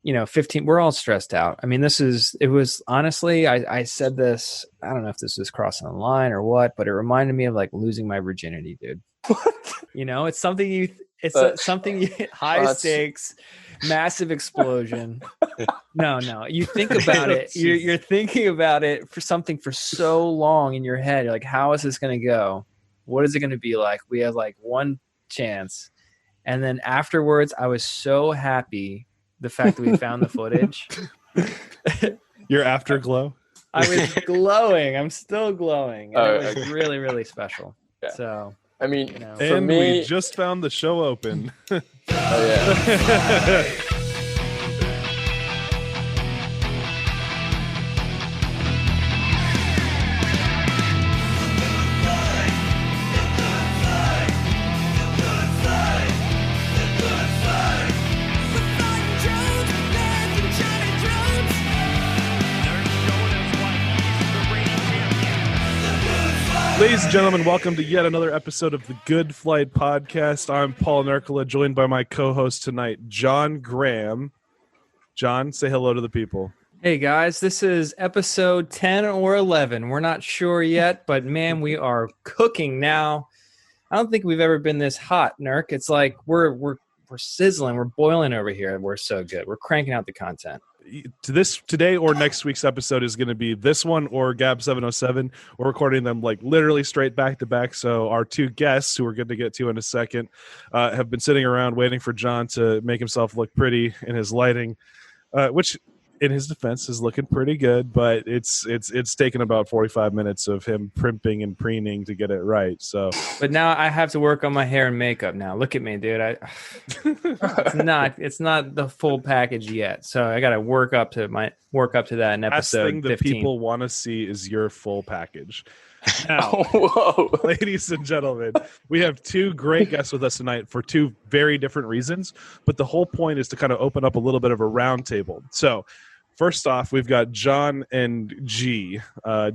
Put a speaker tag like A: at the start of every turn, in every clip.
A: 15, we're all stressed out. I mean, it was honestly, I said this, I don't know if this was crossing the line or what, but it reminded me of like losing my virginity, dude. It's something high stakes, massive explosion. No, you think about it. You're thinking about it for something for so long in your head. You're like, how is this going to go? What is it going to be like? We have like one chance. And then afterwards, I was so happy the fact that we found the footage.
B: Your afterglow?
A: I was glowing. I'm still glowing. And it was really, really special. Yeah. So,
C: I mean,
B: for me, we just found the show open.
C: Oh, yeah.
B: Ladies and gentlemen, welcome to yet another episode of the Good Flight Podcast. I'm Paul Nerkala, joined by my co-host tonight, John Graham. John, say hello to the people.
A: Hey guys, this is episode 10 or 11. We're not sure yet, but man, we are cooking now. I don't think we've ever been this hot, Nerk. It's like we're sizzling, we're boiling over here. We're so good. We're cranking out the content.
B: Today or next week's episode is going to be this one or Gab 707. We're recording them like literally straight back to back. So our two guests, who we're going to get to in a second, have been sitting around waiting for John to make himself look pretty in his lighting, which in his defense is looking pretty good, but it's taken about 45 minutes of him primping and preening to get it right. So,
A: but now I have to work on my hair and makeup now. Look at me, dude. It's not the full package yet. So I got to work up to that in episode 15.
B: The people want to see is your full package. Now, ladies and gentlemen, we have two great guests with us tonight for two very different reasons, but the whole point is to kind of open up a little bit of a round table. So first off, we've got John and G.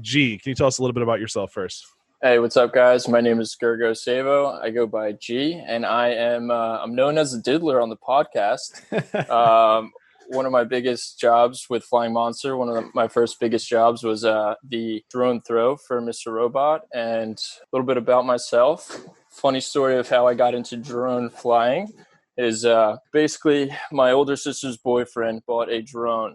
B: G, can you tell us a little bit about yourself first?
C: Hey, what's up, guys? My name is Gergo Savo. I go by G, and I'm known as a diddler on the podcast. One of my biggest jobs with Flying Monster, my first biggest jobs was the drone throw for Mr. Robot. And a little bit about myself. Funny story of how I got into drone flying is basically my older sister's boyfriend bought a drone.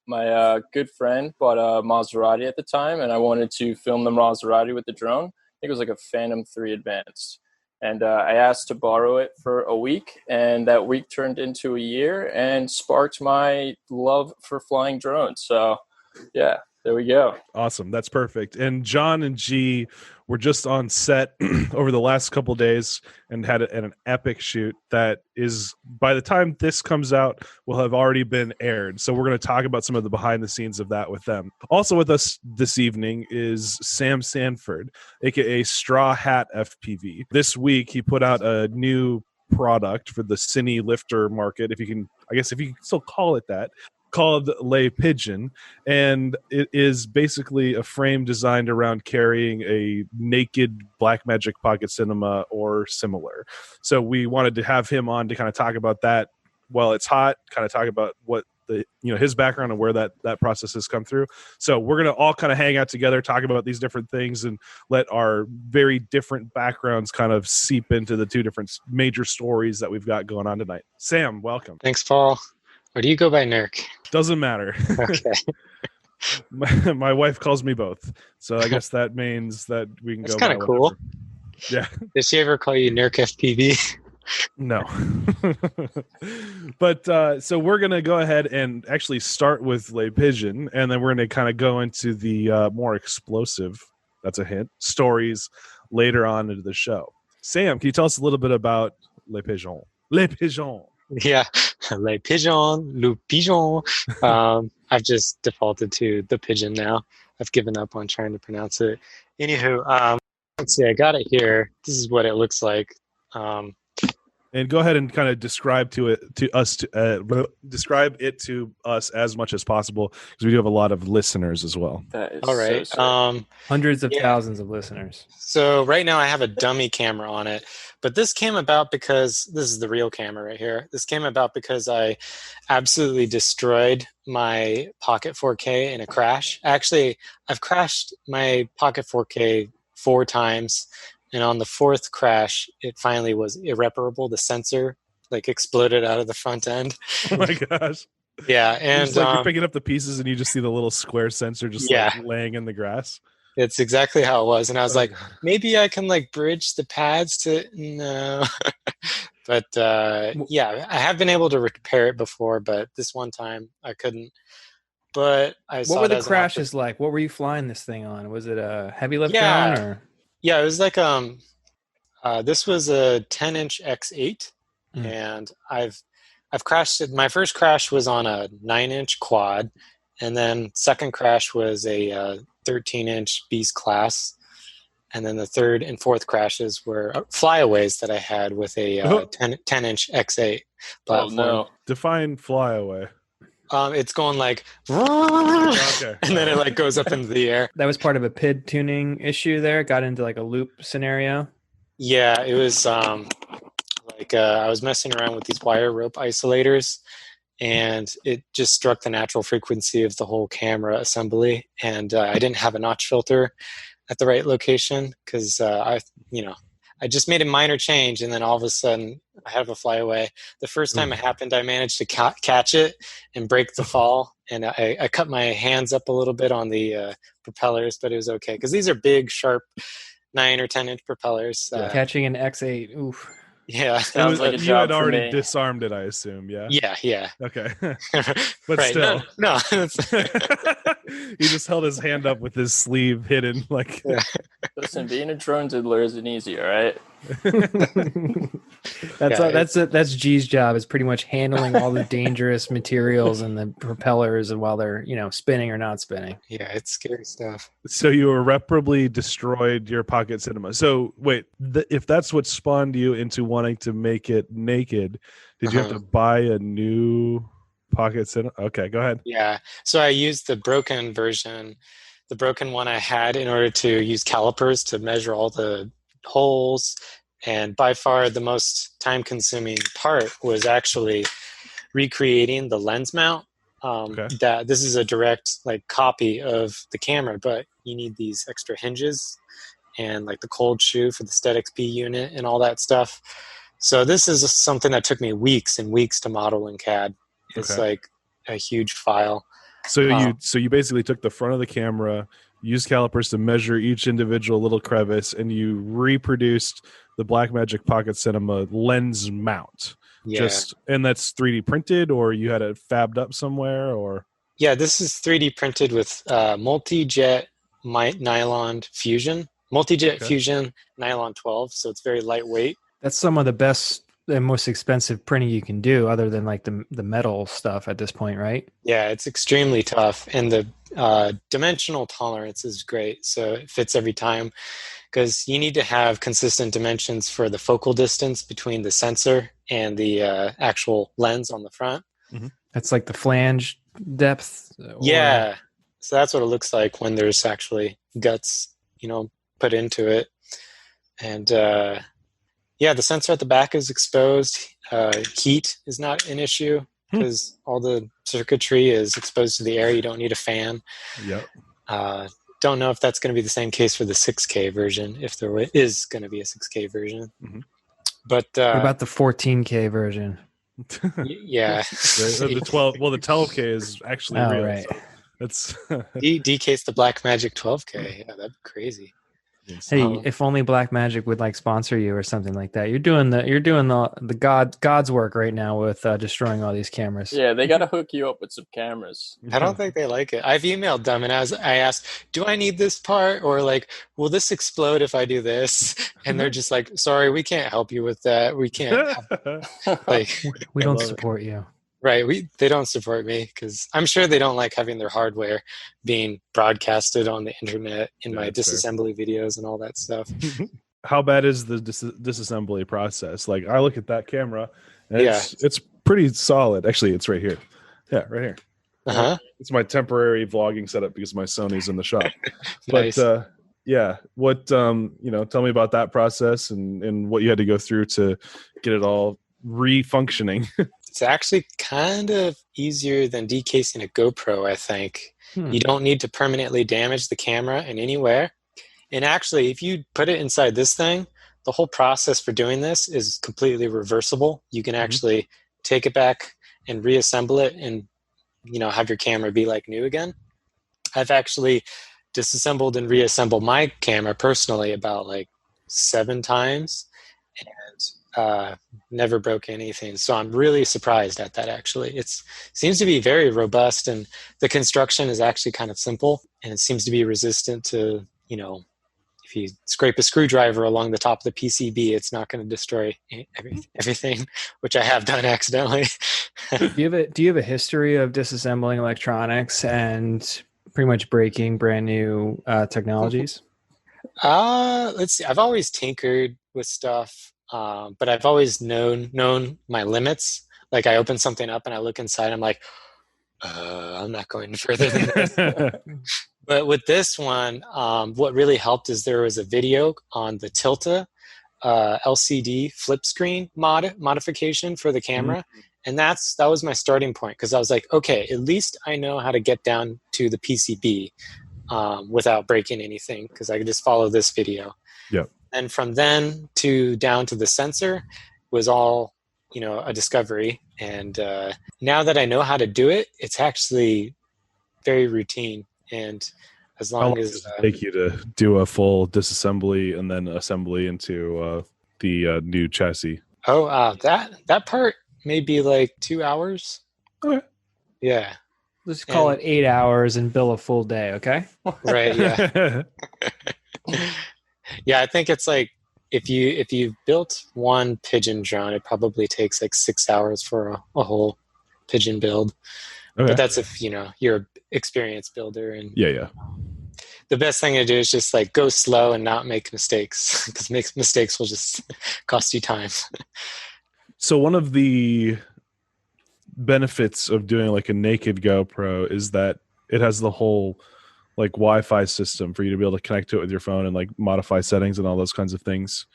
C: My good friend bought a Maserati at the time, and I wanted to film the Maserati with the drone. I think it was like a Phantom 3 Advanced. And I asked to borrow it for a week, and that week turned into a year and sparked my love for flying drones. So, yeah, there we go.
B: Awesome. That's perfect. And John and G were just on set over the last couple of days and had an epic shoot that is, by the time this comes out, will have already been aired. So we're going to talk about some of the behind the scenes of that with them. Also with us this evening is Sam Sanford, aka Straw Hat FPV. This week he put out a new product for the cine lifter market, if you can still call it that, called Pigeon, and it is basically a frame designed around carrying a naked Blackmagic Pocket Cinema or similar. So we wanted to have him on to kind of talk about that while it's hot, kind of talk about what his background and where that process has come through. So we're going to all kind of hang out together, talk about these different things, and let our very different backgrounds kind of seep into the two different major stories that we've got going on tonight. Sam, welcome.
D: Thanks, Paul. Or do you go by Nerk?
B: Doesn't matter.
D: Okay.
B: my wife calls me both, so I guess that means that we can. That's
D: go. That's kind of cool.
B: Yeah.
D: Did she ever call you Nerk FPV?
B: No. But so we're gonna go ahead and actually start with Pigeon, and then we're gonna kind of go into the more explosive. That's a hint. Stories later on into the show. Sam, can you tell us a little bit about Pigeon? Pigeon.
D: Yeah, Le Pigeon. I've just defaulted to the Pigeon now. I've given up on trying to pronounce it. Anywho, let's see, I got it here. This is what it looks like.
B: And go ahead and kind of describe describe it to us as much as possible, because we do have a lot of listeners as well.
C: That is
D: All right.
C: so sick.
A: Hundreds of thousands of listeners.
D: So right now I have a dummy camera on it, but this came about because this is the real camera right here. This came about because I absolutely destroyed my Pocket 4K in a crash. Actually, I've crashed my Pocket 4K 4 times. And on the 4th crash, it finally was irreparable. The sensor like exploded out of the front end.
B: Oh my gosh.
D: Yeah. And
B: it's like you're picking up the pieces and you just see the little square sensor just like laying in the grass.
D: It's exactly how it was. And I was like, maybe I can like bridge the pads to no. But yeah, I have been able to repair it before, but this one time I couldn't. But I saw
A: what were the crashes like? What were you flying this thing on? Was it a heavy lift drone or?
D: Yeah, it was like this was a 10-inch X8, and I've crashed it. My first crash was on a 9-inch quad, and then second crash was a 13-inch Beast class, and then the third and fourth crashes were flyaways that I had with a 10-inch X8 platform.
C: Oh no!
B: Define flyaway.
D: It's going like,
B: okay.
D: And then it like goes up into the air.
A: That was part of a PID tuning issue there. Got into like a loop scenario.
D: Yeah, it was like I was messing around with these wire rope isolators, and it just struck the natural frequency of the whole camera assembly. And I didn't have a notch filter at the right location because I just made a minor change, and then all of a sudden I have a flyaway. The first time it happened, I managed to catch it and break the fall, and I cut my hands up a little bit on the propellers, but it was okay because these are big, sharp 9 or 10-inch propellers.
A: Catching an X8, oof.
D: Yeah,
C: sounds like a
B: you
C: job
B: had already
C: for me.
B: disarmed it, I assume. Yeah.
D: Yeah.
B: Okay, but
D: right.
B: still,
D: no.
B: He just held his hand up with his sleeve hidden, like.
D: Yeah.
C: Listen, being a drone diddler isn't easy, all right?
A: That's G's job, is pretty much handling all the dangerous materials and the propellers, and while they're spinning or not spinning.
D: Yeah, it's scary stuff.
B: So you irreparably destroyed your pocket cinema. So wait, if that's what spawned you into wanting to make it naked, did you have to buy a new pocket cinema? Okay, go ahead.
D: Yeah, so I used the broken version, the broken one I had, in order to use calipers to measure all the holes. And by far the most time-consuming part was actually recreating the lens mount. That this is a direct copy of the camera, but you need these extra hinges and like the cold shoe for the STEDXP unit and all that stuff. So this is something that took me weeks and weeks to model in CAD. It's like a huge file.
B: So you basically took the front of the camera, used calipers to measure each individual little crevice, and you reproduced the Blackmagic Pocket Cinema lens mount.
D: Yeah.
B: And that's 3D printed, or you had it fabbed up somewhere, or?
D: Yeah, this is 3D printed with multi-jet nylon fusion. Multi-jet fusion nylon 12, so it's very lightweight.
A: That's some of the best and most expensive printing you can do, other than like the metal stuff at this point, right?
D: Yeah, it's extremely tough, and the dimensional tolerance is great, so it fits every time, because you need to have consistent dimensions for the focal distance between the sensor and the actual lens on the front.
B: Mm-hmm.
A: That's like the flange depth.
D: Yeah, so that's what it looks like when there's actually guts, put into it. And the sensor at the back is exposed. Heat is not an issue because all the circuitry is exposed to the air. You don't need a fan.
B: Yep.
D: Don't know if that's going to be the same case for the 6K version, if there is going to be a 6K version.
B: Mm-hmm.
D: But
A: what about the 14K version?
D: Yeah.
B: the 12. Well, the 12K is actually real.
A: Right.
B: So that's
D: DK's the Blackmagic 12K. Yeah, that'd be crazy.
A: Hey, if only Blackmagic would sponsor you or something like that. You're doing the God's work right now with destroying all these cameras.
C: Yeah, they got to hook you up with some cameras.
D: I don't think they like it. I've emailed them and I asked, do I need this part? Or will this explode if I do this? And they're just like, sorry, we can't help you with that. We can't.
A: We don't support you.
D: Right. They don't support me because I'm sure they don't like having their hardware being broadcasted on the internet in my disassembly videos and all that stuff.
B: how bad is the disassembly process? Like, I look at that camera, and it's pretty solid. Actually, it's right here. Yeah, right here. It's my temporary vlogging setup because my Sony's in the shop.
D: Nice.
B: But yeah, what tell me about that process and what you had to go through to get it all re-functioning.
D: It's actually kind of easier than decasing a GoPro, I think. You don't need to permanently damage the camera in anywhere. And actually, if you put it inside this thing, the whole process for doing this is completely reversible. You can actually take it back and reassemble it and, have your camera be like new again. I've actually disassembled and reassembled my camera personally about like 7 times and never broke anything. So I'm really surprised at that, actually. It seems to be very robust, and the construction is actually kind of simple, and it seems to be resistant to, if you scrape a screwdriver along the top of the PCB, it's not going to destroy everything, which I have done accidentally.
A: Do you have a history of disassembling electronics and pretty much breaking brand new technologies?
D: Let's see. I've always tinkered with stuff, but I've always known my limits. Like, I open something up and I look inside, I'm like, I'm not going further than this. But with this one, what really helped is there was a video on the Tilta LCD flip screen modification for the camera. And that was my starting point, because I was like, okay, at least I know how to get down to the PCB without breaking anything, because I could just follow this video.
B: Yep.
D: And from then down to the sensor was all, a discovery. And now that I know how to do it, it's actually very routine. And as long as
B: does it take you to do a full disassembly and then assembly into the new chassis?
D: That part may be like 2 hours.
B: Okay.
D: Yeah.
A: Let's call it 8 hours and bill a full day. Okay.
D: Right. Yeah. Yeah. I think it's like, if you built one Pigeon drone, it probably takes like 6 hours for a whole Pigeon build. Okay. But that's if you're an experienced builder. And
B: yeah.
D: The best thing to do is just like go slow and not make mistakes, because mistakes will just cost you time.
B: So one of the benefits of doing like a naked GoPro is that it has the whole like Wi-Fi system for you to be able to connect to it with your phone and like modify settings and all those kinds of things.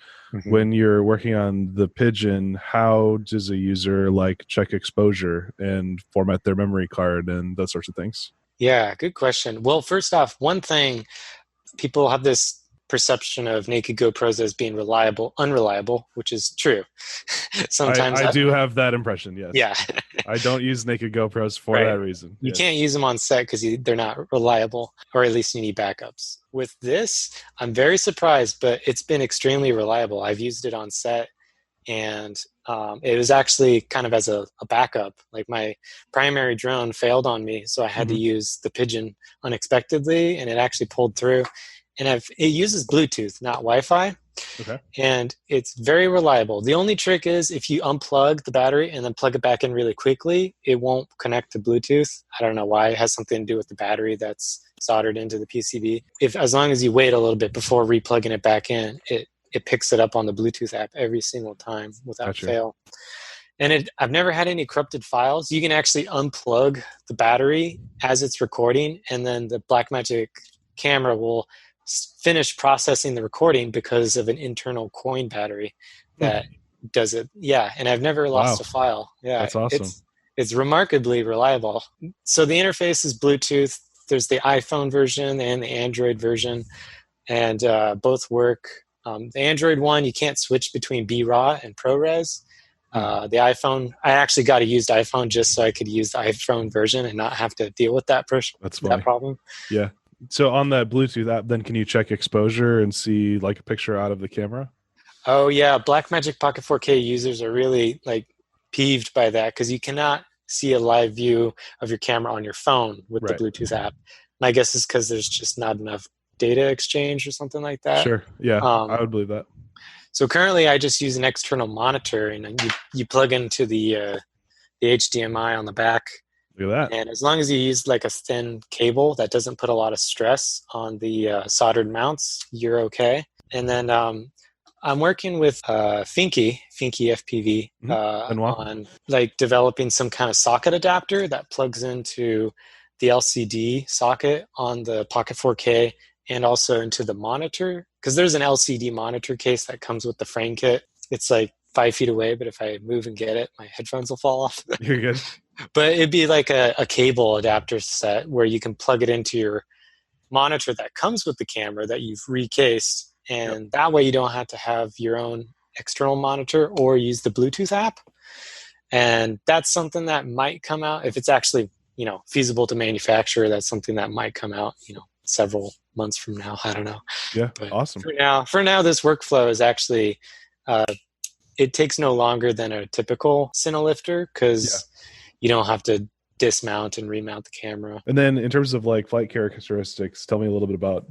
B: When you're working on the Pigeon, how does a user like check exposure and format their memory card and those sorts of things?
D: Yeah, good question. Well, first off, one thing, people have this perception of naked GoPros as being unreliable, which is true. Sometimes
B: I do have that impression, yes.
D: Yeah.
B: I don't use naked GoPros for that reason.
D: You can't use them on set because they're not reliable, or at least you need backups. With this, I'm very surprised, but it's been extremely reliable. I've used it on set, and it was actually kind of as a backup. Like, my primary drone failed on me, so I had to use the Pigeon unexpectedly, and it actually pulled through. And it uses Bluetooth, not Wi-Fi. Okay. And it's very reliable. The only trick is if you unplug the battery and then plug it back in really quickly, it won't connect to Bluetooth. I don't know why. It has something to do with the battery that's soldered into the PCB. As long as you wait a little bit before replugging it back in, it picks it up on the Bluetooth app every single time without fail. And I've never had any corrupted files. You can actually unplug the battery as it's recording, and then the Blackmagic camera will finish processing the recording because of an internal coin battery that does it. Yeah, and I've never lost a file. Yeah,
B: that's awesome.
D: It's remarkably reliable. So the interface is Bluetooth. There's the iPhone version and the Android version, and both work. The Android one, you can't switch between BRAW and ProRes. The iPhone, I actually got a used iPhone just so I could use the iPhone version and not have to deal with that problem.
B: Yeah. So on that Bluetooth app, then can you check exposure and see like a picture out of the camera?
D: Oh yeah, Blackmagic Pocket 4K users are really like peeved by that, because you cannot see a live view of your camera on your phone with the Bluetooth app. My guess is because there's just not enough data exchange or something like that.
B: Sure. Yeah, I would believe that.
D: So currently I just use an external monitor, and you plug into the HDMI on the back.
B: Look at that.
D: And as long as you use like a thin cable that doesn't put a lot of stress on the soldered mounts, you're okay. And then I'm working with Finky FPV on like developing some kind of socket adapter that plugs into the LCD socket on the Pocket 4K and also into the monitor, because there's an LCD monitor case that comes with the frame kit. It's like 5 feet away, but if I move and get it, my headphones will fall off.
B: You're good.
D: But it'd be like a cable adapter set where you can plug it into your monitor that comes with the camera that you've recased, and that way you don't have to have your own external monitor or use the Bluetooth app. And that's something that might come out if it's actually, feasible to manufacture. That's something that might come out, several months from now. I don't know.
B: Yeah,
D: but
B: awesome.
D: For now, this workflow is actually it takes no longer than a typical Cinalifter, because you don't have to dismount and remount the camera.
B: And then in terms of like flight characteristics, tell me a little bit about,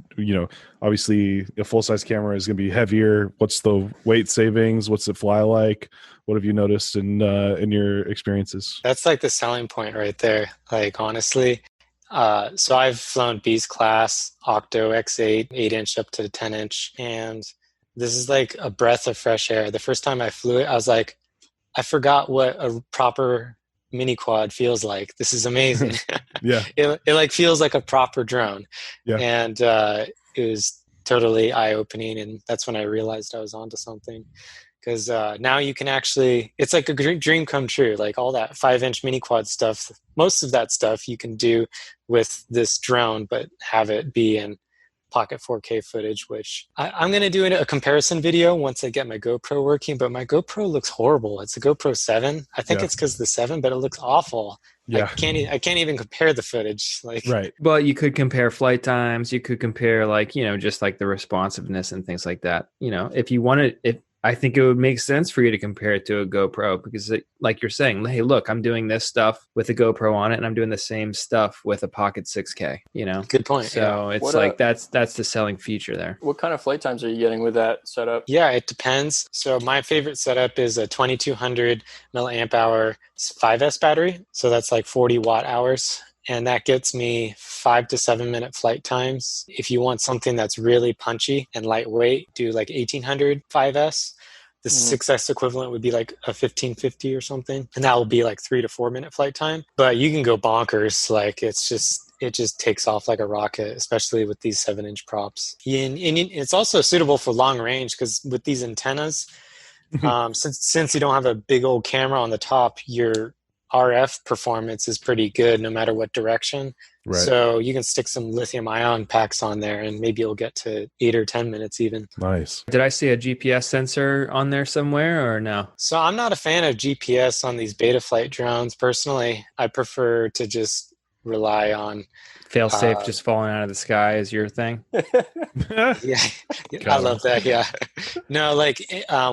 B: obviously a full-size camera is going to be heavier. What's the weight savings? What's it fly like? What have you noticed in your experiences?
D: That's like the selling point right there. Like, honestly, so I've flown Beast class, Octo X8, 8-inch up to 10-inch, and this is like a breath of fresh air. The first time I flew it, I was like, I forgot what a proper mini quad feels like. This is amazing.
B: Yeah.
D: It like feels like a proper drone.
B: Yeah.
D: And it was totally eye-opening, and that's when I realized I was onto something. Because now you can actually, it's like a dream come true. Like all that 5-inch mini quad stuff, most of that stuff you can do with this drone, but have it be in Pocket 4K footage, which I'm going to do a comparison video once I get my GoPro working, but my GoPro looks horrible. It's a GoPro 7. I think it's because of the 7, but it looks awful. Yeah. I can't even compare the footage. Like,
B: right.
A: Well, you could compare flight times. You could compare just like the responsiveness and things like that. If you wanted, I think it would make sense for you to compare it to a GoPro, because like you're saying, hey, look, I'm doing this stuff with a GoPro on it, and I'm doing the same stuff with a Pocket 6K,
D: Good point.
A: So it's that's the selling feature there.
C: What kind of flight times are you getting with that setup?
D: Yeah, it depends. So my favorite setup is a 2200 milliamp hour 5S battery. So that's like 40 watt hours. And that gets me 5 to 7 minute flight times. If you want something that's really punchy and lightweight, do like 1800 5S. The 6S equivalent would be like a 1550 or something. And that will be like 3 to 4 minute flight time. But you can go bonkers. Like it just takes off like a rocket, especially with these 7-inch props. And it's also suitable for long range, because with these antennas, since you don't have a big old camera on the top, your RF performance is pretty good no matter what direction. Right. So you can stick some lithium ion packs on there, and maybe you'll get to 8 or 10 minutes even.
B: Nice.
A: Did I see a GPS sensor on there somewhere or no?
D: So I'm not a fan of GPS on these Betaflight drones. Personally, I prefer to just rely on
A: fail-safe just falling out of the sky is your thing.
D: Yeah, I love that. Yeah, no, like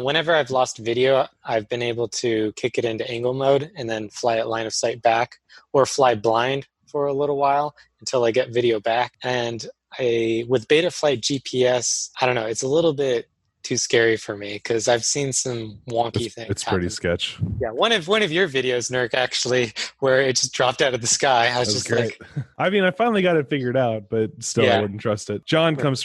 D: whenever I've lost video, I've been able to kick it into angle mode and then fly it line of sight back, or fly blind for a little while until I get video back. And with Betaflight GPS, I don't know, it's a little bit too scary for me, because I've seen some wonky things.
B: It's pretty sketch.
D: Yeah, one of your videos, Nurk, actually, where it just dropped out of the sky. I was just great.
B: Like, I mean, I finally got it figured out, but still, I wouldn't trust it. John flies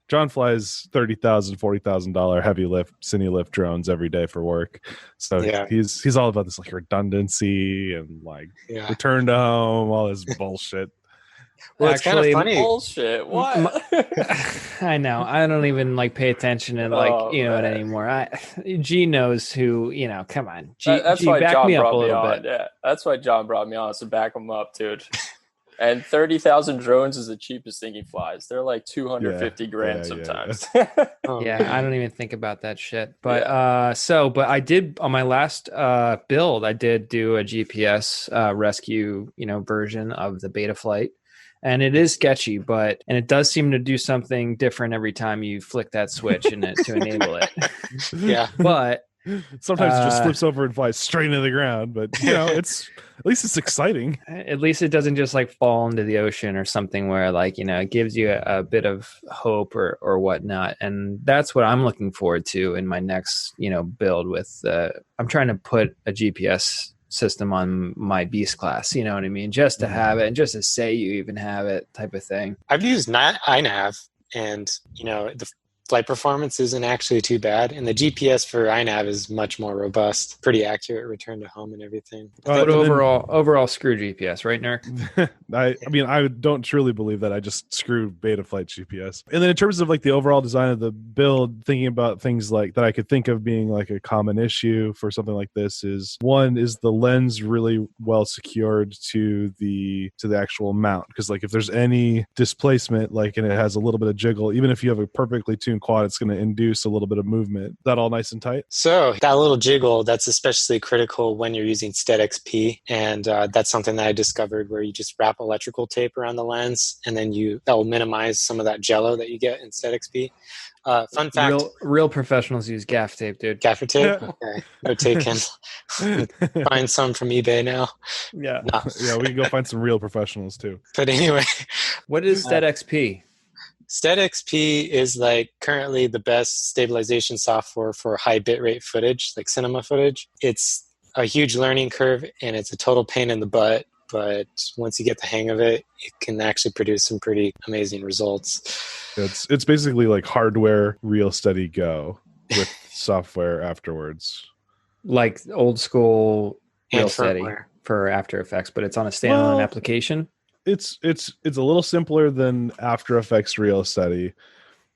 B: $30,000, $40,000 heavy lift, Cinelift drones every day for work. So he's all about this like redundancy and like return to home, all this bullshit.
D: Well, it's kind of funny.
C: Bullshit. What?
A: I know. I don't even pay attention to it anymore. G knows who. Come on.
C: That's
A: G
C: why
A: back
C: John
A: me up
C: brought
A: a
C: me
A: little
C: on.
A: bit.
C: Yeah, that's why John brought me on, to back him up, dude. And 30,000 drones is the cheapest thing he flies. They're like 250 grand sometimes.
A: Yeah, I don't even think about that shit. But but I did on my last build, I did do a GPS rescue, version of the Betaflight. And it is sketchy, and it does seem to do something different every time you flick that switch in it to enable it.
D: Yeah.
A: But
B: sometimes it just flips over and flies straight into the ground, but it's at least it's exciting.
A: At least it doesn't just fall into the ocean or something where it gives you a bit of hope or whatnot. And that's what I'm looking forward to in my next, build with, I'm trying to put a GPS system on my Beast class, you know what I mean? Just to have it and just to say you even have it type of thing.
D: I've used iNav, and flight performance isn't actually too bad, and the GPS for iNav is much more robust, pretty accurate return to home and everything.
A: But overall screw GPS, right, Nerk?
B: I mean, I don't truly believe that. I just screw Betaflight GPS. And then in terms of like the overall design of the build, thinking about things like that I could think of being like a common issue for something like this is, one is the lens really well secured to the actual mount, because like if there's any displacement, like, and it has a little bit of jiggle, even if you have a perfectly tuned quad, it's going to induce a little bit of movement. Is that all nice and tight?
D: So that little jiggle, that's especially critical when you're using SteadXP, and that's something that I discovered where you just wrap electrical tape around the lens, and then that will minimize some of that jello that you get in SteadXP. Fun fact:
A: real professionals use gaff tape, dude.
D: Gaffer tape. Okay, no taken. Find some from eBay now.
A: Yeah,
D: no.
B: Yeah, we can go find some real professionals too.
D: But anyway,
A: what is SteadXP?
D: SteadXP is like currently the best stabilization software for high bitrate footage, like cinema footage. It's a huge learning curve, and it's a total pain in the butt. But once you get the hang of it, it can actually produce some pretty amazing results.
B: It's basically like hardware real steady go with software afterwards,
A: like old school real steady for After Effects, but it's on a standalone application.
B: It's a little simpler than After Effects real steady,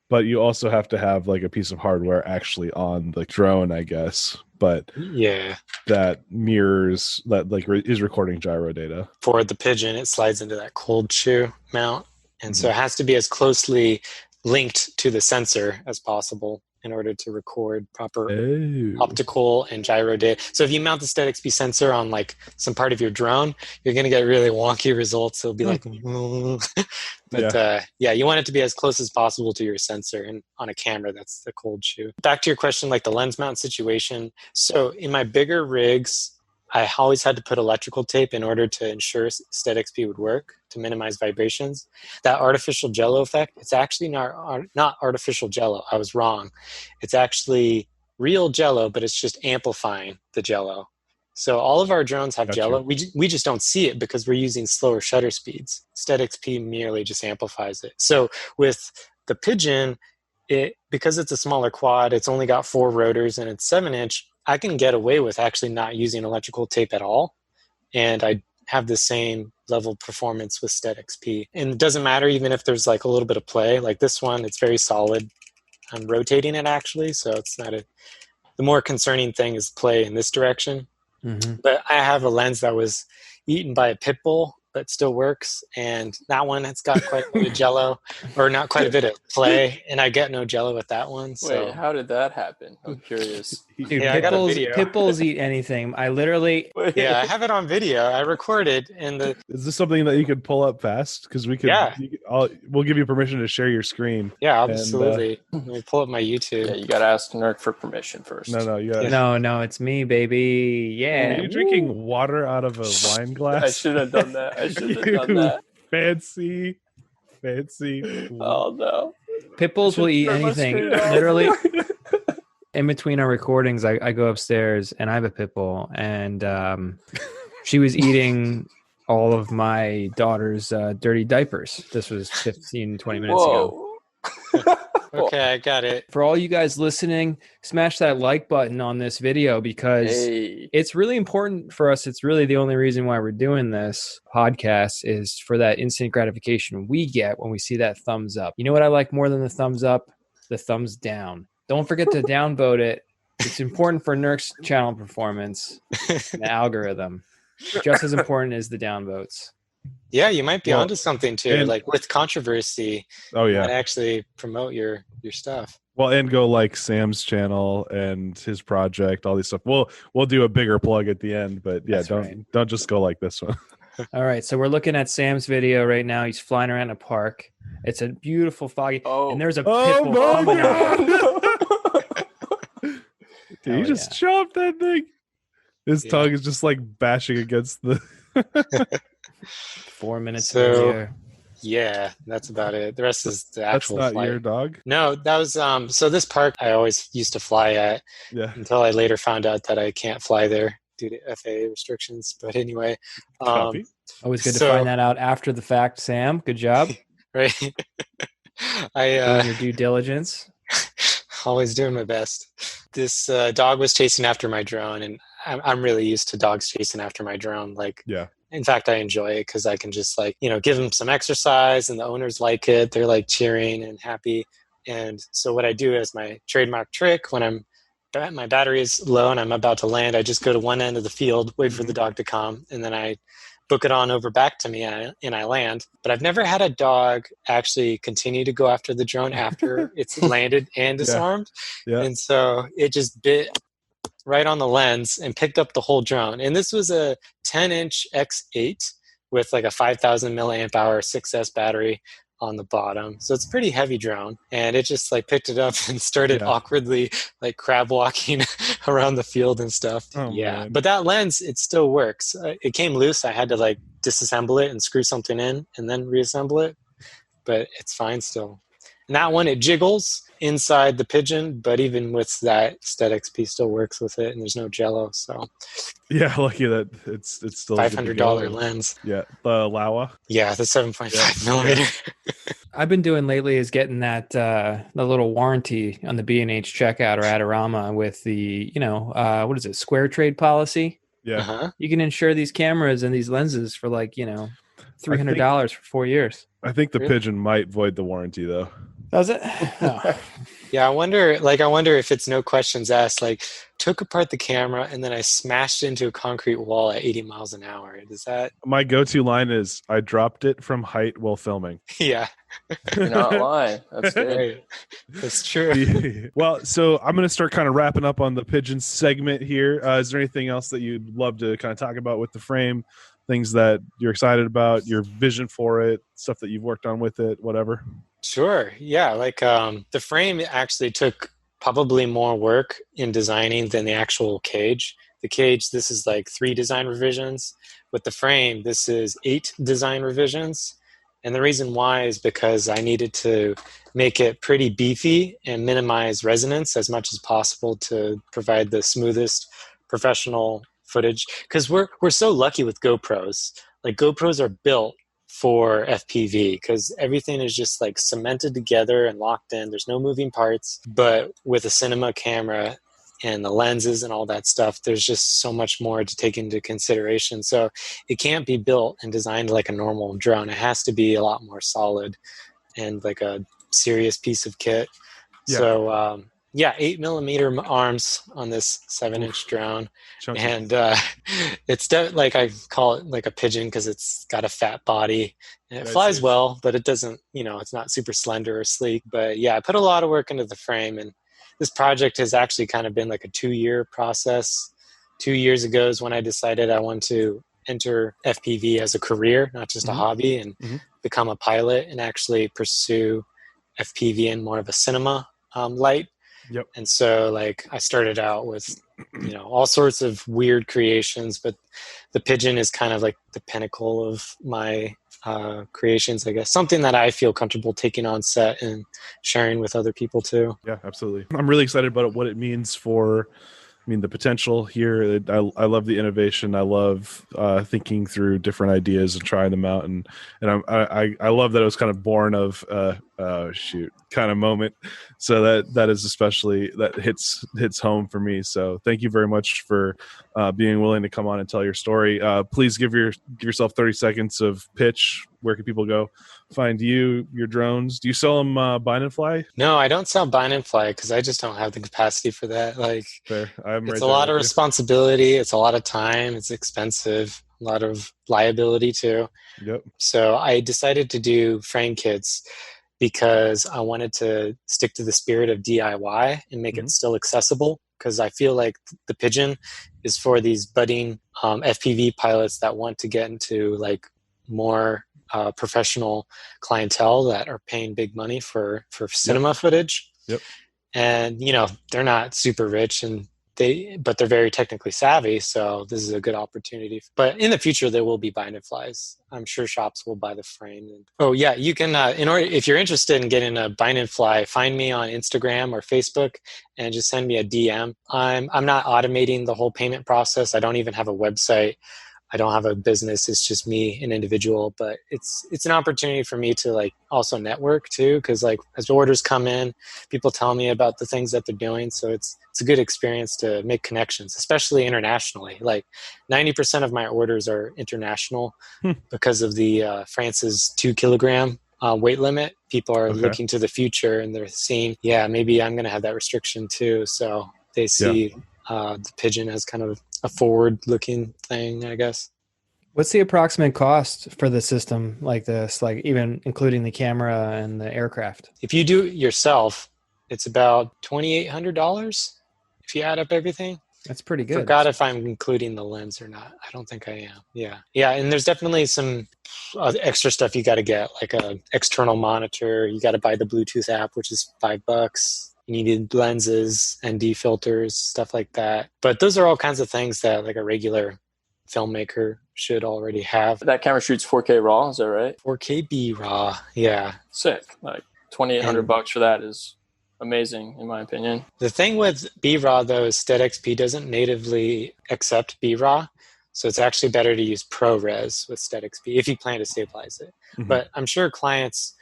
B: but you also have to have like a piece of hardware actually on the drone, I guess. But
D: yeah,
B: that mirrors that, like, is recording gyro data.
D: For the Pigeon, it slides into that cold shoe mount, and so it has to be as closely linked to the sensor as possible in order to record proper optical and gyro data. So if you mount the SteadXP sensor on like some part of your drone, you're going to get really wonky results. It'll be like, but you want it to be as close as possible to your sensor, and on a camera, that's the cold shoe. Back to your question, like the lens mount situation. So in my bigger rigs, I always had to put electrical tape in order to ensure SteadXP would work to minimize vibrations. That artificial jello effect, it's actually not artificial jello. I was wrong. It's actually real jello, but it's just amplifying the jello. So all of our drones have jello. We just don't see it because we're using slower shutter speeds. SteadXP merely just amplifies it. So with the Pigeon, because it's a smaller quad, it's only got 4 rotors and it's 7-inch, I can get away with actually not using electrical tape at all, and I have the same level of performance with SteadXP. And it doesn't matter even if there's like a little bit of play. Like this one, it's very solid. I'm rotating it actually, so it's not the more concerning thing is play in this direction. Mm-hmm. But I have a lens that was eaten by a pit bull, but still works, and that one, it's got quite a bit of jello, or not quite a bit of play, and I get no jello with that one. So.
C: Wait, how did that happen? I'm curious.
A: Dude, pit bulls eat anything. I literally...
D: Yeah, I have it on video. I recorded, and
B: Is this something that you could pull up fast? Because we could. Yeah. We'll give you permission to share your screen.
D: Yeah, absolutely. Let me pull up my YouTube.
C: Yeah, you got to ask Nerk for permission first.
B: No,
A: it's me, baby. Yeah.
B: Are you drinking water out of a wine glass?
C: I should have done that.
B: Fancy.
C: Oh, no.
A: Pit bulls will eat anything. Literally. In between our recordings, I go upstairs and I have a pit bull, and she was eating all of my daughter's dirty diapers. This was 15, 20 minutes ago.
D: Okay, I got it.
A: For all you guys listening, smash that like button on this video because it's really important for us. It's really the only reason why we're doing this podcast is for that instant gratification we get when we see that thumbs up. You know what I like more than the thumbs up? The thumbs down. Don't forget to downvote it. It's important for Nerk's channel performance, the algorithm. Just as important as the downvotes.
D: Yeah, you might be onto something too. Like with controversy, might actually promote your stuff.
B: Well, and go like Sam's channel and his project, all these stuff. We'll do a bigger plug at the end, but yeah, don't just go like this one.
A: All right, so we're looking at Sam's video right now. He's flying around a park. It's a beautiful foggy, and there's a pit bull coming out.
B: Dude, you just chopped that thing. His tongue is just like bashing against the
A: 4 minutes earlier.
D: Yeah, that's about it. The rest is the actual
B: That's not
D: flight.
B: your dog?
D: No, that was so this park I always used to fly at until I later found out that I can't fly there due to FAA restrictions. But anyway.
A: Always good to find that out after the fact, Sam. Good job.
D: Right.
A: Doing your due diligence.
D: always doing my best. This dog was chasing after my drone, and I'm really used to dogs chasing after my drone. Like,
B: Yeah.
D: in fact, I enjoy it because I can just like, give them some exercise, and the owners like it. They're like cheering and happy. And so what I do is my trademark trick when my battery is low and I'm about to land, I just go to one end of the field, wait for the dog to come, and then I book it on over back to me and I land. But I've never had a dog actually continue to go after the drone after it's landed and disarmed.
B: Yeah.
D: And so it just bit right on the lens and picked up the whole drone. And this was a 10-inch X8 with like a 5,000 milliamp hour 6S battery on the bottom. So it's a pretty heavy drone. And it just like picked it up and started awkwardly like crab walking around the field and stuff.
B: Oh, man.
D: But that lens, it still works. It came loose. I had to like disassemble it and screw something in and then reassemble it. But it's fine still. And that one, it jiggles inside the Pigeon, but even with that, SteadXP still works with it, and there's no jello. So
B: yeah, lucky that it's still
D: $500 lens.
B: Yeah, the Laowa.
D: Yeah, the 7.5 millimeter.
A: I've been doing lately is getting that the little warranty on the B&H checkout or Adorama with the what is it, square trade policy.
B: Yeah,
A: you can insure these cameras and these lenses for like $300 for 4 years.
B: I think the Pigeon might void the warranty though.
A: Does it? Oh.
D: Yeah, I wonder if it's no questions asked. Like, took apart the camera and then I smashed into a concrete wall at 80 miles an hour. Does that?
B: My go-to line is, "I dropped it from height while filming."
D: Yeah,
C: you're not lying. That's good.
D: Right. That's true.
B: Well, so I'm going to start kind of wrapping up on the Pigeon segment here. Is there anything else that you'd love to kind of talk about with the frame? Things that you're excited about, your vision for it, stuff that you've worked on with it, whatever.
D: Sure. Yeah. Like the frame actually took probably more work in designing than the actual cage. The cage, this is like 3 design revisions. With the frame, this is 8 design revisions. And the reason why is because I needed to make it pretty beefy and minimize resonance as much as possible to provide the smoothest professional footage. Because we're so lucky with GoPros. Like, GoPros are built for FPV because everything is just like cemented together and locked in. There's no moving parts. But with a cinema camera and the lenses and all that stuff, there's just so much more to take into consideration. So it can't be built and designed like a normal drone. It has to be a lot more solid and like a serious piece of kit. Yeah. So 8mm arms on this 7-inch drone. Chunky. And it's like I call it like a Pigeon because it's got a fat body and it flies well, but it doesn't, it's not super slender or sleek. But yeah, I put a lot of work into the frame, and this project has actually kind of been like a 2-year process. 2 years ago is when I decided I want to enter FPV as a career, not just a hobby, and become a pilot and actually pursue FPV in more of a cinema light.
B: Yep.
D: And so like I started out with, all sorts of weird creations, but the Pigeon is kind of like the pinnacle of my creations, I guess. Something that I feel comfortable taking on set and sharing with other people too.
B: Yeah, absolutely. I'm really excited about what it means for, the potential here. I love the innovation. I love thinking through different ideas and trying them out. And I love that it was kind of born of kind of moment. So that is especially, that hits home for me. So thank you very much for being willing to come on and tell your story. Please give yourself 30 seconds of pitch. Where can people go find you, your drones? Do you sell them bind and fly?
D: No, I don't sell bind and fly because I just don't have the capacity for that. Like,
B: fair.
D: It's a lot of responsibility. It's a lot of time. It's expensive. A lot of liability too.
B: Yep. So
D: I decided to do frame kits because I wanted to stick to the spirit of DIY and make it still accessible. Because I feel like the Pigeon is for these budding FPV pilots that want to get into like more professional clientele that are paying big money for cinema footage.
B: Yep.
D: And they're not super rich but they're very technically savvy, so this is a good opportunity. But in the future there will be bind and flies. I'm sure shops will buy the frame. You can if you're interested in getting a bind and fly, find me on Instagram or Facebook and just send me a DM. I'm not automating the whole payment process. I don't even have a website. I don't have a business. It's just me, an individual, but it's an opportunity for me to like also network too. Because like as orders come in, people tell me about the things that they're doing. So it's a good experience to make connections, especially internationally. Like 90% of my orders are international because of the France's 2 kilogram weight limit. People are looking to the future and they're seeing, maybe I'm going to have that restriction too. So they see the Pigeon as kind of a forward-looking thing, I guess.
A: What's the approximate cost for the system like this, like even including the camera and the aircraft?
D: If you do it yourself, it's about $2,800 if you add up everything.
A: That's pretty good.
D: Forgot if I'm including the lens or not. I don't think I am. Yeah, and there's definitely some extra stuff you got to get, like an external monitor. You got to buy the Bluetooth app, which is $5. You needed lenses, ND filters, stuff like that. But those are all kinds of things that like a regular filmmaker should already have.
C: That camera shoots 4K RAW, is that right?
D: 4K B RAW, yeah.
C: Sick. Like $2,800 for that is amazing, in my opinion.
D: The thing with B RAW though is SteadXP doesn't natively accept B RAW, so it's actually better to use ProRes with SteadXP if you plan to stabilize it. But I'm sure clients,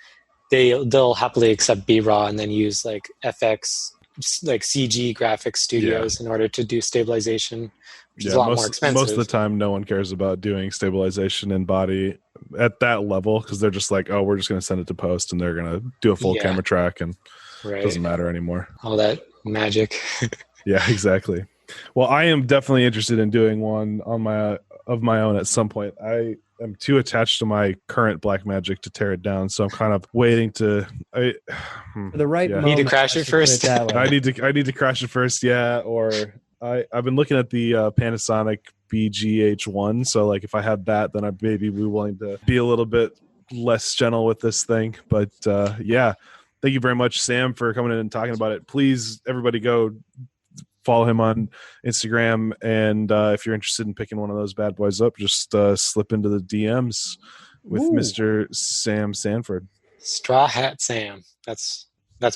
D: they'll happily accept B RAW and then use like FX, like CG graphics studios in order to do stabilization, which is a lot more expensive.
B: Most of the time, no one cares about doing stabilization in body at that level because they're just like, oh, we're just going to send it to post and they're going to do a full camera track and it doesn't matter anymore.
D: All that magic.
B: Yeah, exactly. Well, I am definitely interested in doing one on of my own at some point. I am too attached to my current Blackmagic to tear it down, so I'm kind of waiting to.
A: For the right moment,
D: need to crash it first.
B: I need to crash it first. Yeah, or I've been looking at the Panasonic BGH1. So like, if I had that, then I'd maybe be willing to be a little bit less gentle with this thing. But yeah, thank you very much, Sam, for coming in and talking about it. Please, everybody, go follow him on Instagram, and if you're interested in picking one of those bad boys up, just slip into the DMs with Mr. Sam Sanford.
D: Straw Hat Sam. That's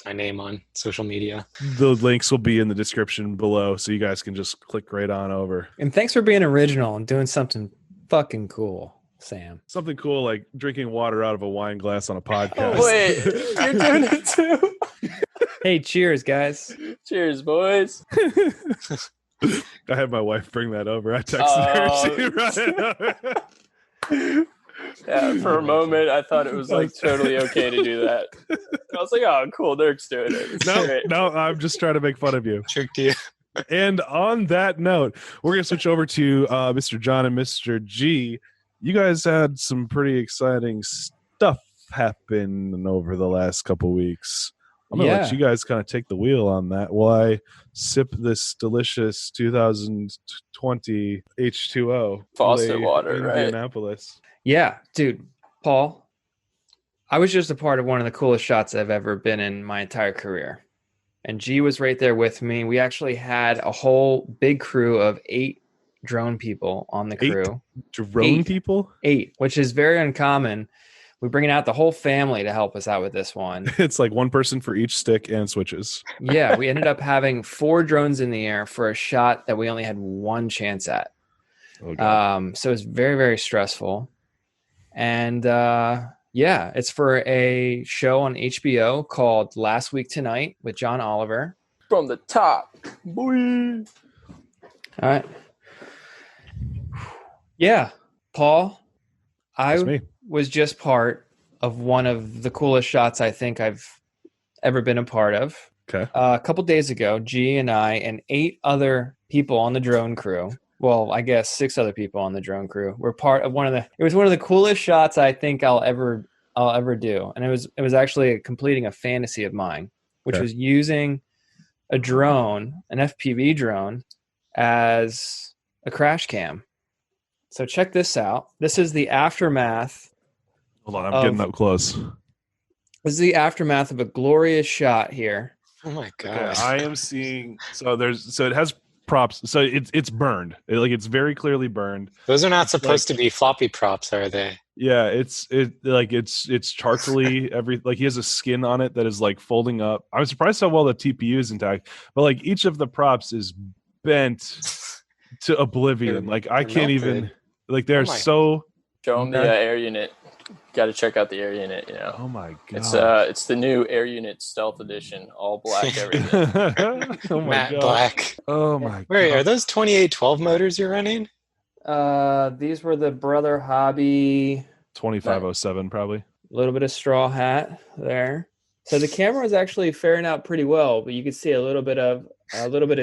D: my name on social media.
B: The links will be in the description below, so you guys can just click right on over.
A: And thanks for being original and doing something fucking cool, Sam.
B: Something cool like drinking water out of a wine glass on a podcast.
C: Oh, wait, you're doing it too?
A: Hey, cheers, guys.
C: Cheers, boys.
B: I had my wife bring that over. I texted her. She brought it over.
C: Yeah, for a moment, I thought it was like totally okay to do that. I was like, oh, cool, Dirk's doing it.
B: No, I'm just trying to make fun of you.
D: Tricked you.
B: And on that note, we're going to switch over to Mr. John and Mr. G. You guys had some pretty exciting stuff happen over the last couple weeks. I'm going to let you guys kind of take the wheel on that while I sip this delicious 2020 H2O.
C: Faucet water, right?
B: Indianapolis.
A: Yeah, dude, Paul, I was just a part of one of the coolest shots I've ever been in my entire career. And G was right there with me. We actually had a whole big crew of 8 drone people on the crew.
B: 8 people?
A: 8, which is very uncommon. We're bringing out the whole family to help us out with this one.
B: It's like one person for each stick and switches.
A: Yeah, we ended up having 4 drones in the air for a shot that we only had 1 chance at.
B: Oh,
A: so it's very, very stressful. And yeah, it's for a show on HBO called Last Week Tonight with John Oliver.
C: From the top. Boy.
A: All right. Yeah, Paul, I was just part of one of the coolest shots I think I've ever been a part of.
B: Okay.
A: A couple days ago, G and I and 8 other people on the drone crew, well, I guess 6 other people on the drone crew, were part of it was one of the coolest shots I think I'll ever do. And it was actually completing a fantasy of mine, which was using a drone, an FPV drone, as a crash cam. So check this out. This is the aftermath.
B: Hold on, I'm getting up close.
A: This is the aftermath of a glorious shot here.
D: Oh my god!
B: Okay, I am seeing. So it has props. So it's burned. It's very clearly burned.
D: Those are not supposed to be floppy props, are they?
B: Yeah, it's chartly. He has a skin on it that is like folding up. I was surprised how well the TPU is intact, but like each of the props is bent to oblivion. I can't even. Like they're so.
C: Show them the air unit. Got to check out the air unit. You know.
B: Oh my god!
C: It's the new air unit stealth edition, all black everything.
B: Oh my
D: Matte
B: god!
D: black.
B: Oh my.
D: Wait,
B: god.
D: are those 2812 motors you're running?
A: These were the Brother Hobby.
B: 2507 probably.
A: A little bit of straw hat there. So the camera was actually faring out pretty well, but you could see a little bit of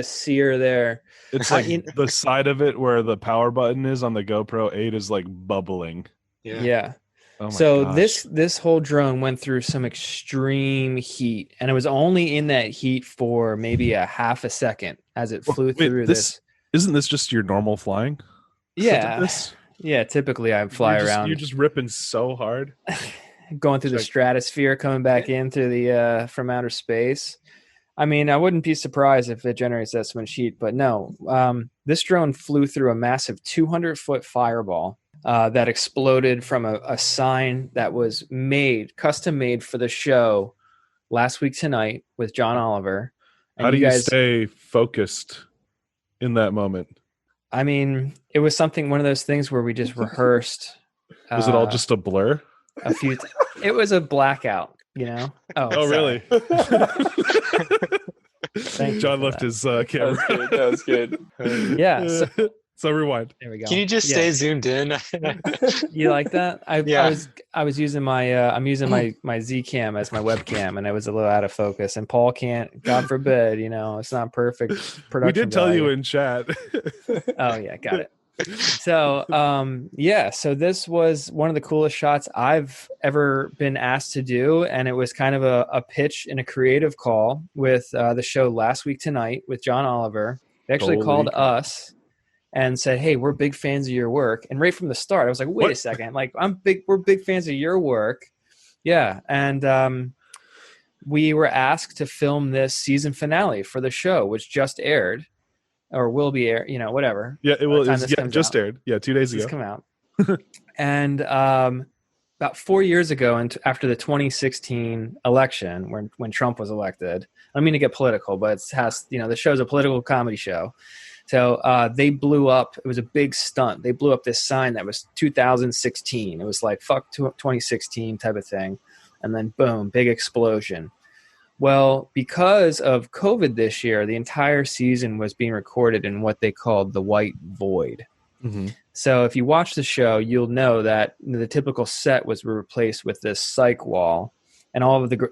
A: sear there.
B: It's like the side of it where the power button is on the GoPro 8 is like bubbling.
A: Yeah.
B: Oh my
A: so
B: gosh.
A: this whole drone went through some extreme heat, and it was only in that heat for maybe a half a second as it flew through this.
B: Isn't this just your normal flying?
A: Yeah. Yeah, typically I fly around.
B: You're just ripping so hard.
A: Going through the stratosphere, coming back in through the from outer space. I mean, I wouldn't be surprised if it generates that much heat, but no. This drone flew through a massive 200-foot fireball that exploded from a sign that was custom made for the show last week tonight with John Oliver. And
B: how do you stay focused in that moment?
A: I mean, it was one of those things where we just rehearsrsed.
B: Was it all just a blur?
A: It was a blackout, you know?
B: Oh really? John left his camera.
C: That was good.
A: Yeah.
B: So rewind.
A: There we go.
D: Can you just stay zoomed in?
A: You like that? I was using my I'm using my Z cam as my webcam, and it was a little out of focus. And Paul can't, God forbid, it's not perfect production.
B: We did tell
A: value.
B: you in chat.
A: Oh yeah, got it. So so this was one of the coolest shots I've ever been asked to do, and it was kind of a pitch in a creative call with the show last week tonight with John Oliver. They actually called us and said, "Hey, we're big fans of your work." And right from the start, I was like, "Wait a second! Like, we're big fans of your work." Yeah, and we were asked to film this season finale for the show, which just aired. Or will be air, whatever.
B: Yeah, it will. Just aired. Yeah, 2 days ago.
A: Just come out. And about 4 years ago, and after the 2016 election, when Trump was elected, I don't mean to get political, but the show's a political comedy show. So they blew up. It was a big stunt. They blew up this sign that was 2016. It was like fuck 2016 type of thing, and then boom, big explosion. Well, because of COVID this year, the entire season was being recorded in what they called the white void.
B: Mm-hmm.
A: So if you watch the show, you'll know that the typical set was replaced with this psych wall, and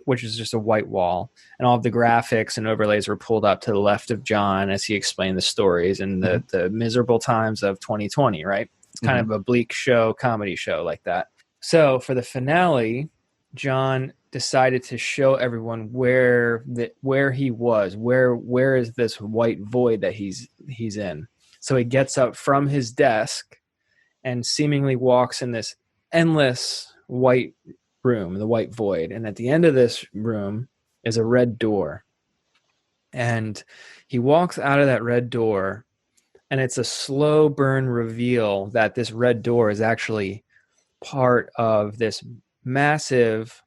A: which is just a white wall, and all of the graphics and overlays were pulled up to the left of John as he explained the stories and the miserable times of 2020, right? It's kind of a bleak show, comedy show like that. So for the finale, John decided to show everyone where he was, where is this white void that he's in. So he gets up from his desk and seemingly walks in this endless white room, the white void. And at the end of this room is a red door. And he walks out of that red door, and it's a slow burn reveal that this red door is actually part of this massive,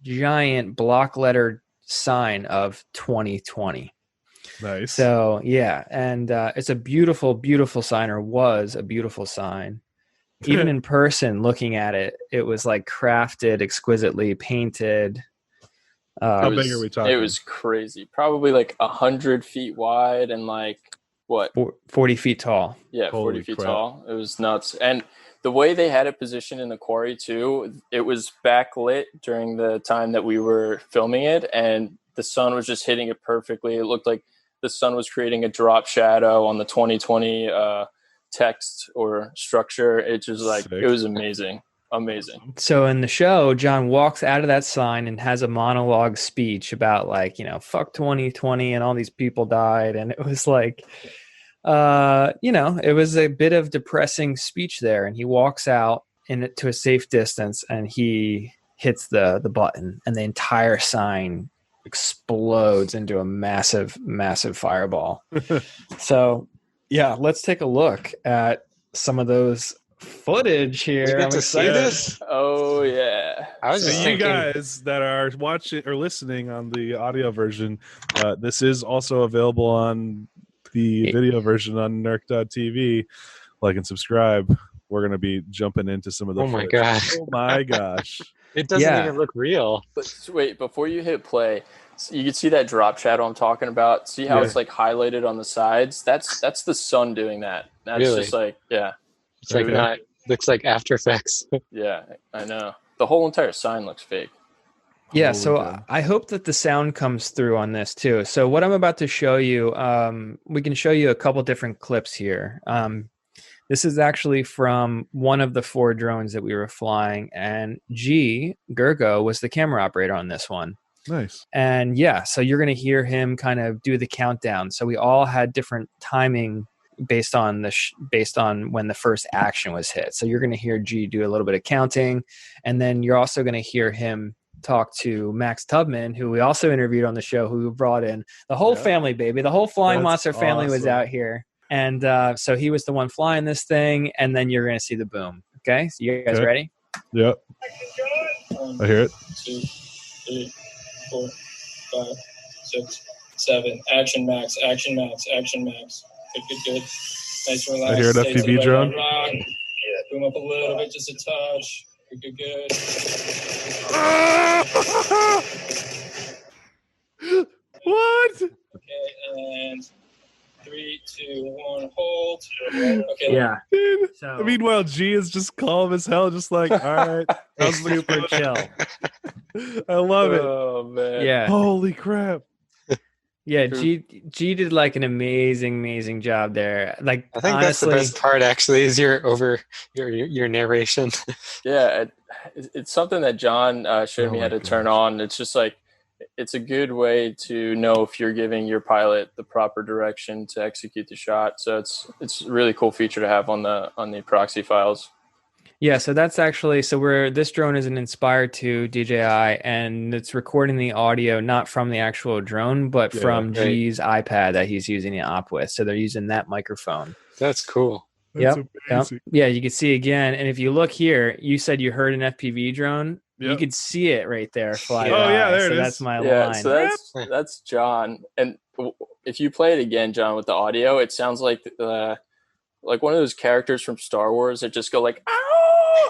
A: giant block letter sign of 2020.
B: Nice.
A: So yeah, and it's a beautiful, beautiful sign, or was a beautiful sign. Even in person, looking at it, it was like crafted, exquisitely painted.
B: How big are we talking?
C: It was crazy. Probably like 100 feet wide and like what?
A: 40 feet tall.
C: Yeah,
B: Holy
C: 40 feet
B: crap.
C: tall. It was nuts. And the way they had it positioned in the quarry too, it was backlit during the time that we were filming it, and the sun was just hitting it perfectly. It looked like the sun was creating a drop shadow on the 2020 text or structure. It just It was amazing.
A: So in the show, John walks out of that sign and has a monologue speech about fuck 2020 and all these people died. And it was like, it was a bit of depressing speech there. And he walks out to a safe distance and he hits the button, and the entire sign explodes into a massive, massive fireball. So yeah, let's take a look at some of those footage here.
D: You get to see this?
C: Oh yeah.
D: I was just
B: you
D: thinking,
B: guys that are watching or listening on the audio version, this is also available on the video version on nerk.tv. Like and subscribe. we're going to be jumping into some of the
D: Oh my
B: footage.
D: God.
B: Oh my gosh.
D: It doesn't even look real.
C: But wait, before you hit play, you can see that drop shadow I'm talking about. See how it's like highlighted on the sides? That's the sun doing that. That's
D: Really?
C: just like, yeah.
D: It's like not, looks like After Effects.
C: Yeah, I know. The whole entire sign looks fake.
A: Yeah,
B: Holy
A: so
B: cow.
A: I hope that the sound comes through on this too. So what I'm about to show you, we can show you a couple different clips here. This is actually from one of the 4 drones that we were flying, and Gergo was the camera operator on this one.
B: Nice.
A: And yeah, so you're going to hear him kind of do the countdown. So we all had different timing based on based on when the first action was hit. So you're going to hear G do a little bit of counting, and then you're also going to hear him talk to Max Tubman, who we also interviewed on the show, who brought in the whole family, baby. The whole Flying Monster family was out here. And so he was the one flying this thing, and then you're going to see the boom. Okay, so you guys ready?
B: Yep. I hear it.
C: 2, 3, 4, 5, 6, 7. Action max, action max, action max. Good. Nice relax.
B: I hear an FPV drone.
C: Boom up a little bit, just a touch. Good.
B: What?
C: Okay, and 3, 2, 1, hold. Okay.
A: Yeah.
B: Dude.
A: So
B: Meanwhile, G is just calm as hell, just like, all right. How's the
A: super chill.
B: I love it.
C: Oh man.
A: Yeah.
B: Holy crap.
A: Yeah, G did like an amazing job there. Like,
D: I think
A: honestly,
D: that's the best part. Actually, is your narration.
C: Yeah, it's something that John showed me how to turn on. It's just like, it's a good way to know if you're giving your pilot the proper direction to execute the shot. So it's a really cool feature to have on the proxy files.
A: Yeah, so that's actually, this drone is an Inspire 2 DJI, and it's recording the audio not from the actual drone, but from G's iPad that he's using the op with. So they're using that microphone.
D: That's cool.
B: That's
A: Yep.
B: amazing.
A: Yeah, you can see again. And if you look here, you said you heard an FPV drone.
B: Yep.
A: You could see it right there fly
B: Oh,
A: by.
B: yeah, there it
A: so
B: is.
A: that's my
C: Yeah,
A: line.
C: so that's John. And if you play it again, John, with the audio, it sounds like one of those characters from Star Wars that just go like, "Ow!"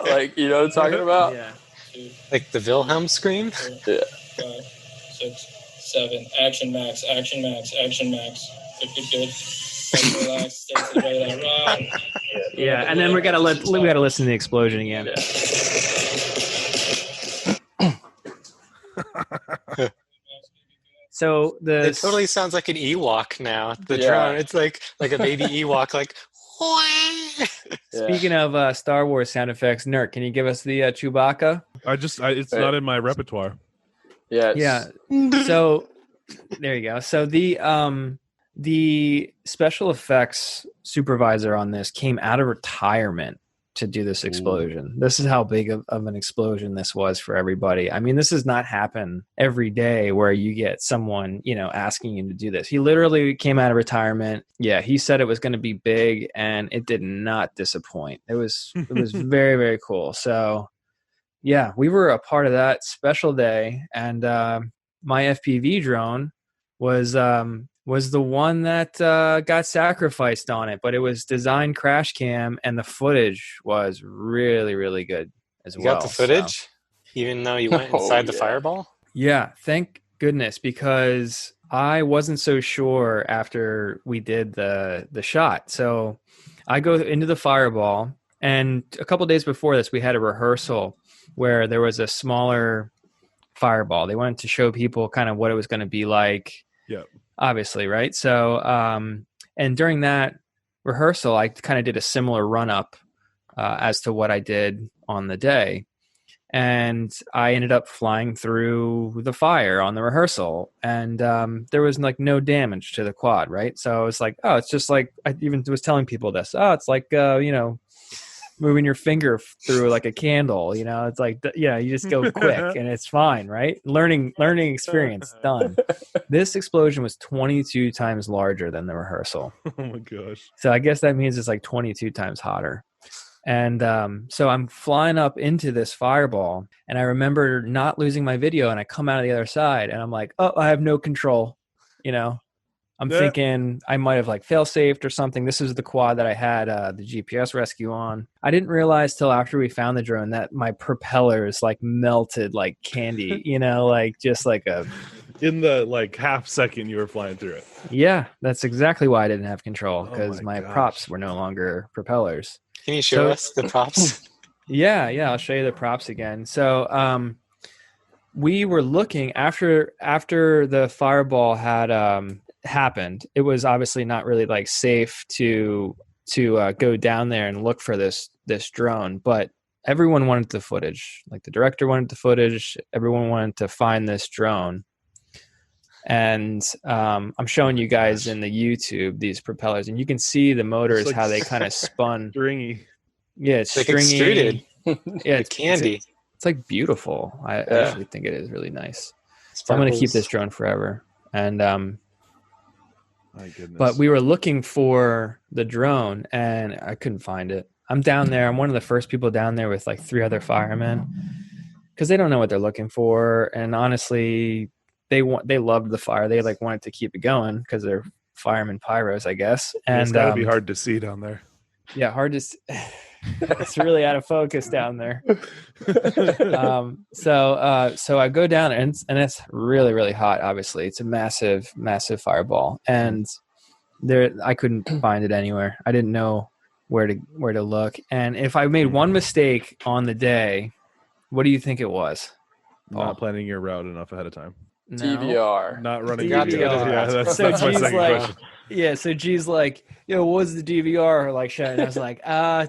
C: Like, you know what I'm talking about?
A: Yeah.
D: Like the Wilhelm scream.
C: Yeah.
E: 5, 6, 7. Action max, action max, action max. Good. Relax, stay to the right of that rock.
A: Yeah, and then we gotta listen to the explosion again. So
D: It totally sounds like an Ewok now. The drone, it's like a baby Ewok, like.
A: Speaking of Star Wars sound effects, Nert, can you give us the Chewbacca?
B: It's not in my repertoire.
C: Yeah.
A: So there you go. So the special effects supervisor on this came out of retirement to do this explosion. This is how big of an explosion this was for everybody. I mean, this does not happen every day where you get someone, asking you to do this. He literally came out of retirement. Yeah, he said it was going to be big, and it did not disappoint. It was very, very cool. So yeah, we were a part of that special day, and my FPV drone was the one that got sacrificed on it, but it was designed crash cam, and the footage was really, really good as well.
D: You got the footage, even though you went inside the fireball?
A: Yeah, thank goodness, because I wasn't so sure after we did the shot. So I go into the fireball, and a couple of days before this, we had a rehearsal where there was a smaller fireball. They wanted to show people kind of what it was going to be like.
B: Yeah.
A: Obviously, right? So, and during that rehearsal, I kind of did a similar run up as to what I did on the day. And I ended up flying through the fire on the rehearsal, and there was like no damage to the quad, right? So I was like, oh, it's just like, I even was telling people this, it's like, moving your finger through like a candle, it's like, you just go quick and it's fine, right? Learning experience done. This explosion was 22 times larger than the rehearsal.
B: Oh my gosh.
A: So I guess that means it's like 22 times hotter. And so I'm flying up into this fireball, and I remember not losing my video, and I come out of the other side, and I'm like, oh, I have no control, I'm thinking I might have like fail-safed or something. This is the quad that I had the GPS rescue on. I didn't realize till after we found the drone that my propellers like melted like candy, like just like a...
B: In the like half second you were flying through it.
A: Yeah, that's exactly why I didn't have control, because
B: Oh
A: my
B: gosh.
A: props were no longer propellers.
D: Can you show us the props?
A: Yeah, I'll show you the props again. So we were looking after the fireball had happened. It was obviously not really like safe to go down there and look for this drone, but everyone wanted the footage. Like the director wanted the footage. Everyone wanted to find this drone. And I'm showing you guys in the YouTube these propellers, and you can see the motors, like, how they kind of spun.
B: Stringy.
A: Yeah, it's
D: like
A: stringy.
D: Extruded.
A: Yeah,
D: it's candy.
A: It's like beautiful. I actually think it is really nice. So I'm going to keep this drone forever. And
B: my goodness.
A: But we were looking for the drone, and I couldn't find it. I'm down there. I'm one of the first people down there with like 3 other firemen, because they don't know what they're looking for. And honestly, they loved the fire. They like wanted to keep it going because they're firemen pyros, I guess. And
B: it's gotta be hard to see down there.
A: Yeah, hard to see. It's really out of focus down there. So I go down, and it's really, really hot. Obviously, it's a massive, massive fireball, and I couldn't find it anywhere. I didn't know where to look. And if I made one mistake on the day, what do you think it was, Paul?
B: Not planning your route enough ahead of time.
A: No.
C: DVR.
B: Not running
A: DVR.
B: Yeah, that's my
A: G's
B: second
A: like,
B: question.
A: Yeah, so G's like, what was the DVR like showing? I was like,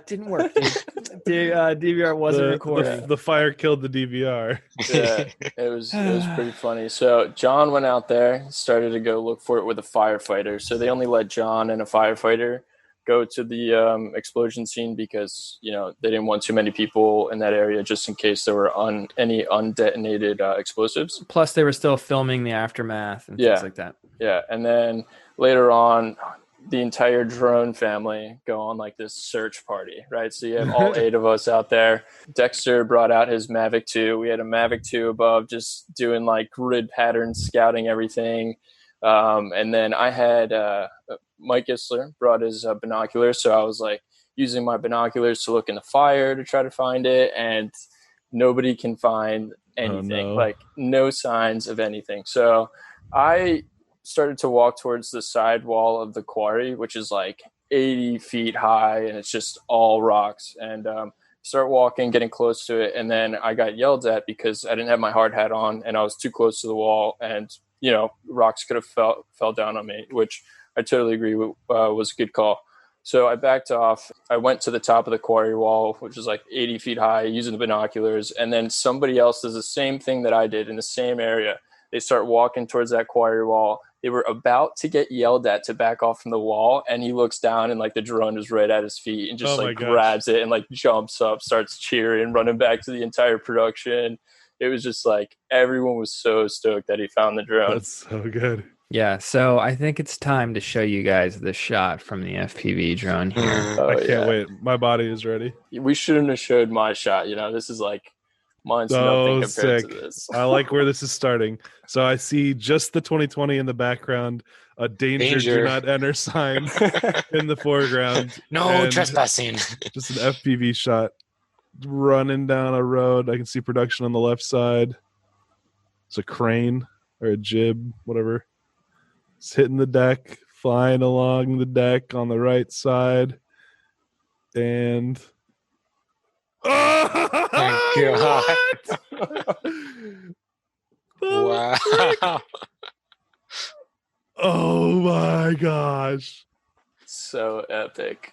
A: didn't work, dude. DVR wasn't recording.
B: The fire killed the DVR.
C: Yeah, it was pretty funny. So John went out there, started to go look for it with a firefighter. So they only let John and a firefighter go to the explosion scene because they didn't want too many people in that area, just in case there were any undetonated explosives.
A: Plus, they were still filming the aftermath and things like that.
C: Yeah, and then later on, the entire drone family go on like this search party, right? So you have all 8 of us out there. Dexter brought out his Mavic 2. We had a Mavic 2 above, just doing like grid patterns, scouting everything. And then I had Mike Isler brought his binoculars. So I was like using my binoculars to look in the fire to try to find it. And nobody can find anything, like no signs of anything. So I started to walk towards the side wall of the quarry, which is like 80 feet high, and it's just all rocks. And start walking, getting close to it, and then I got yelled at because I didn't have my hard hat on, and I was too close to the wall, and rocks could have fell down on me, which I totally agree with, was a good call. So I backed off. I went to the top of the quarry wall, which is like 80 feet high, using the binoculars, and then somebody else does the same thing that I did in the same area. They start walking towards that quarry wall. They were about to get yelled at to back off from the wall, and he looks down, and like the drone is right at his feet, and just grabs it and like jumps up, starts cheering, running back to the entire production. It was just like everyone was so stoked that he found the drone.
B: That's so good.
A: Yeah, so I think it's time to show you guys the shot from the FPV drone here.
B: I can't wait. My body is ready.
C: We shouldn't have showed my shot. This is like mine's nothing compared to this.
B: I like where this is starting. So I see just the 2020 in the background, a danger. Do not enter sign in the foreground.
D: No trespassing.
B: Just an FPV shot running down a road. I can see production on the left side. It's a crane or a jib, whatever. It's hitting the deck, flying along the deck on the right side. And
D: oh God. Wow.
B: Oh my gosh.
C: So epic.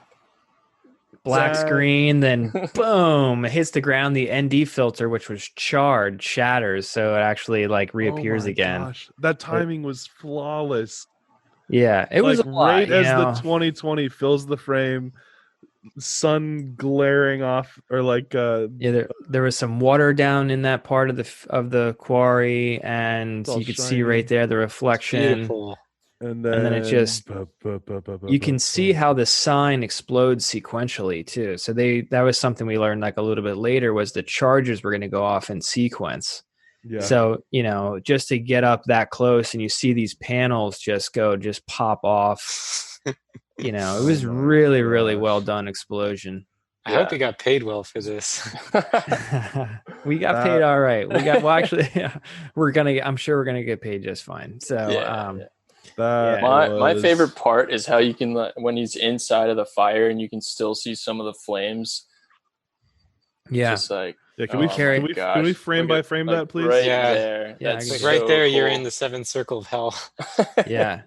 A: Black screen, then boom, it hits the ground. The ND filter, which was charred, shatters, so it actually like reappears again.
B: Gosh. That timing was flawless.
A: Yeah, it was a lot,
B: right as the 2020 fills the frame, sun glaring off, or like
A: there was some water down in that part of the quarry, and you could see right there the reflection.
D: Beautiful.
B: And
A: then it just you can see how the sign explodes sequentially too. So that was something we learned like a little bit later, was the charges were going to go off in sequence.
B: Yeah.
A: So, just to get up that close and you see these panels just pop off, it was
B: Oh my
A: really, really
B: gosh.
A: well done explosion.
D: I hope he got paid well for this.
A: We got paid all right. Actually, I'm sure we're going to get paid just fine. So,
C: my favorite part is how you can, when he's inside of the fire and you can still see some of the flames.
A: Yeah.
C: Just like,
B: can we frame by frame that, please?
C: Right there.
A: Yeah,
C: that's
D: like
C: so
D: right there,
C: cool.
D: you're in the seventh circle of hell.
A: Yeah.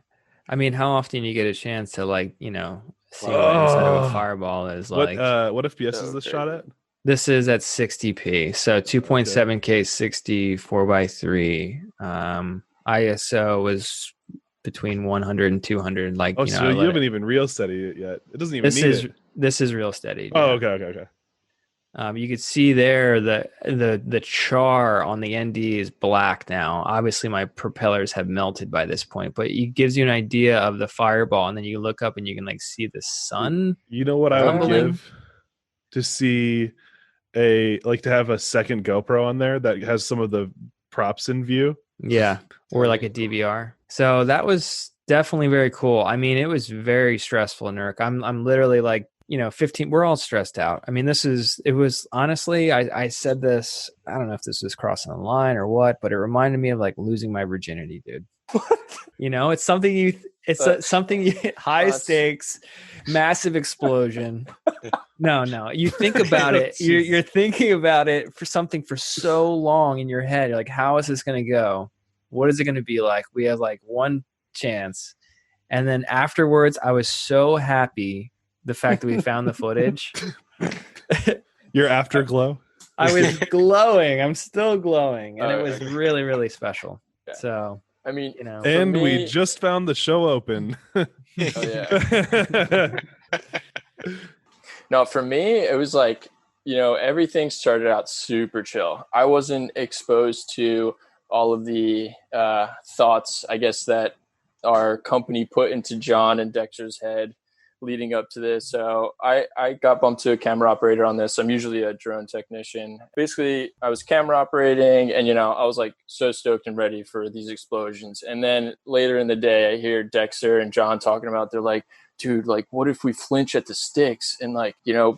A: I mean, how often you get a chance to see what inside of a fireball is like.
B: What FPS is this shot at?
A: This is at 60p, so 2.7K 60 4x3. ISO was between 100 and 200.
B: So you haven't even real steady it yet. It doesn't even
A: This is real steady.
B: Oh,
A: yeah.
B: okay.
A: You could see there the char on the ND is black now. Obviously, my propellers have melted by this point, but it gives you an idea of the fireball, and then you look up and you can see the sun.
B: You know what I would give to see to have a second GoPro on there that has some of the props in view.
A: Yeah, or like a DVR. So that was definitely very cool. I mean, it was very stressful, Nurk. I'm literally 15, we're all stressed out. I mean, it was honestly, I said this, I don't know if this was crossing the line or what, but it reminded me of losing my virginity, dude. It's something high stakes, massive explosion. No, you think about it. You're thinking about it for so long in your head. You're like, how is this going to go? What is it going to be like? We have one chance. And then afterwards, I was so happy the fact that we found the footage.
B: Your afterglow?
A: I was glowing. I'm still glowing. And it was really, really special. Yeah. So,
C: I mean,
B: and we just found the show open.
C: Oh, yeah. No, for me, it was everything started out super chill. I wasn't exposed to all of the thoughts, I guess, that our company put into John and Dexter's head leading up to this. So I got bumped to a camera operator on this. I'm usually a drone technician. Basically, I was camera operating and, I was so stoked and ready for these explosions. And then later in the day, I hear Dexter and John talking about, they're like, dude, what if we flinch at the sticks? And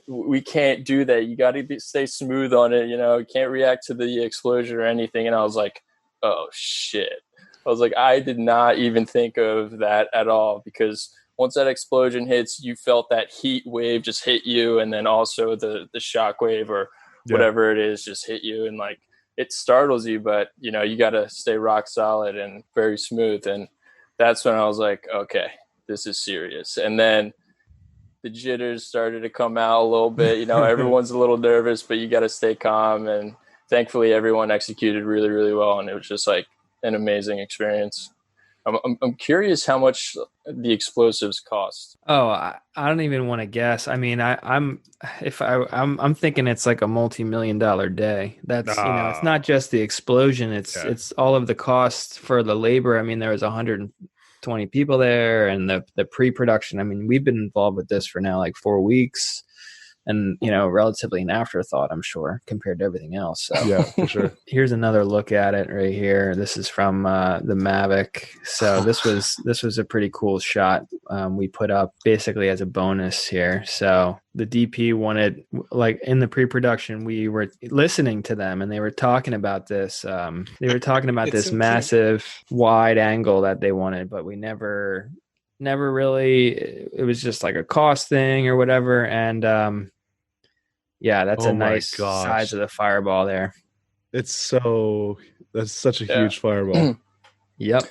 C: we can't do that. You got to stay smooth on it. You can't react to the explosion or anything. And I was like, oh shit. I was like, I did not even think of that at all, because once that explosion hits, you felt that heat wave just hit you. And then also the shock wave or whatever it is just hit you. And it startles you, but you got to stay rock solid and very smooth. And that's when I was like, okay, this is serious. And then the jitters started to come out a little bit. Everyone's a little nervous, but you got to stay calm. And thankfully, everyone executed really, really well. And it was just an amazing experience. I'm curious how much the explosives cost.
A: Oh, I don't even want to guess. I mean, I'm thinking it's a multi-million-dollar day. That's it's not just the explosion. It's all of the costs for the labor. I mean, there was 120 people there, and the pre-production. I mean, we've been involved with this for now 4 weeks. And, relatively an afterthought, I'm sure, compared to everything else. So
B: yeah, for sure.
A: Here's another look at it right here. This is from the Mavic. So this was a pretty cool shot we put up basically as a bonus here. So the DP wanted, in the pre-production, we were listening to them and they were talking about this. They were talking about this massive wide angle that they wanted, but we never really, it was just a cost thing or whatever. And that's a nice size of the fireball there.
B: That's such a huge fireball.
A: Yep.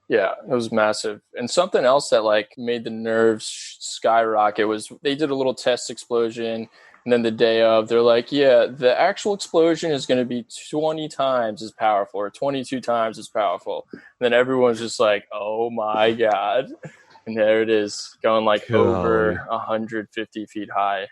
C: Yeah, it was massive. And something else that made the nerves skyrocket was they did a little test explosion. And then the day of, they're like, yeah, the actual explosion is going to be 20 times as powerful or 22 times as powerful. And then everyone's just like, oh my God. And there it is, going over 150 feet high.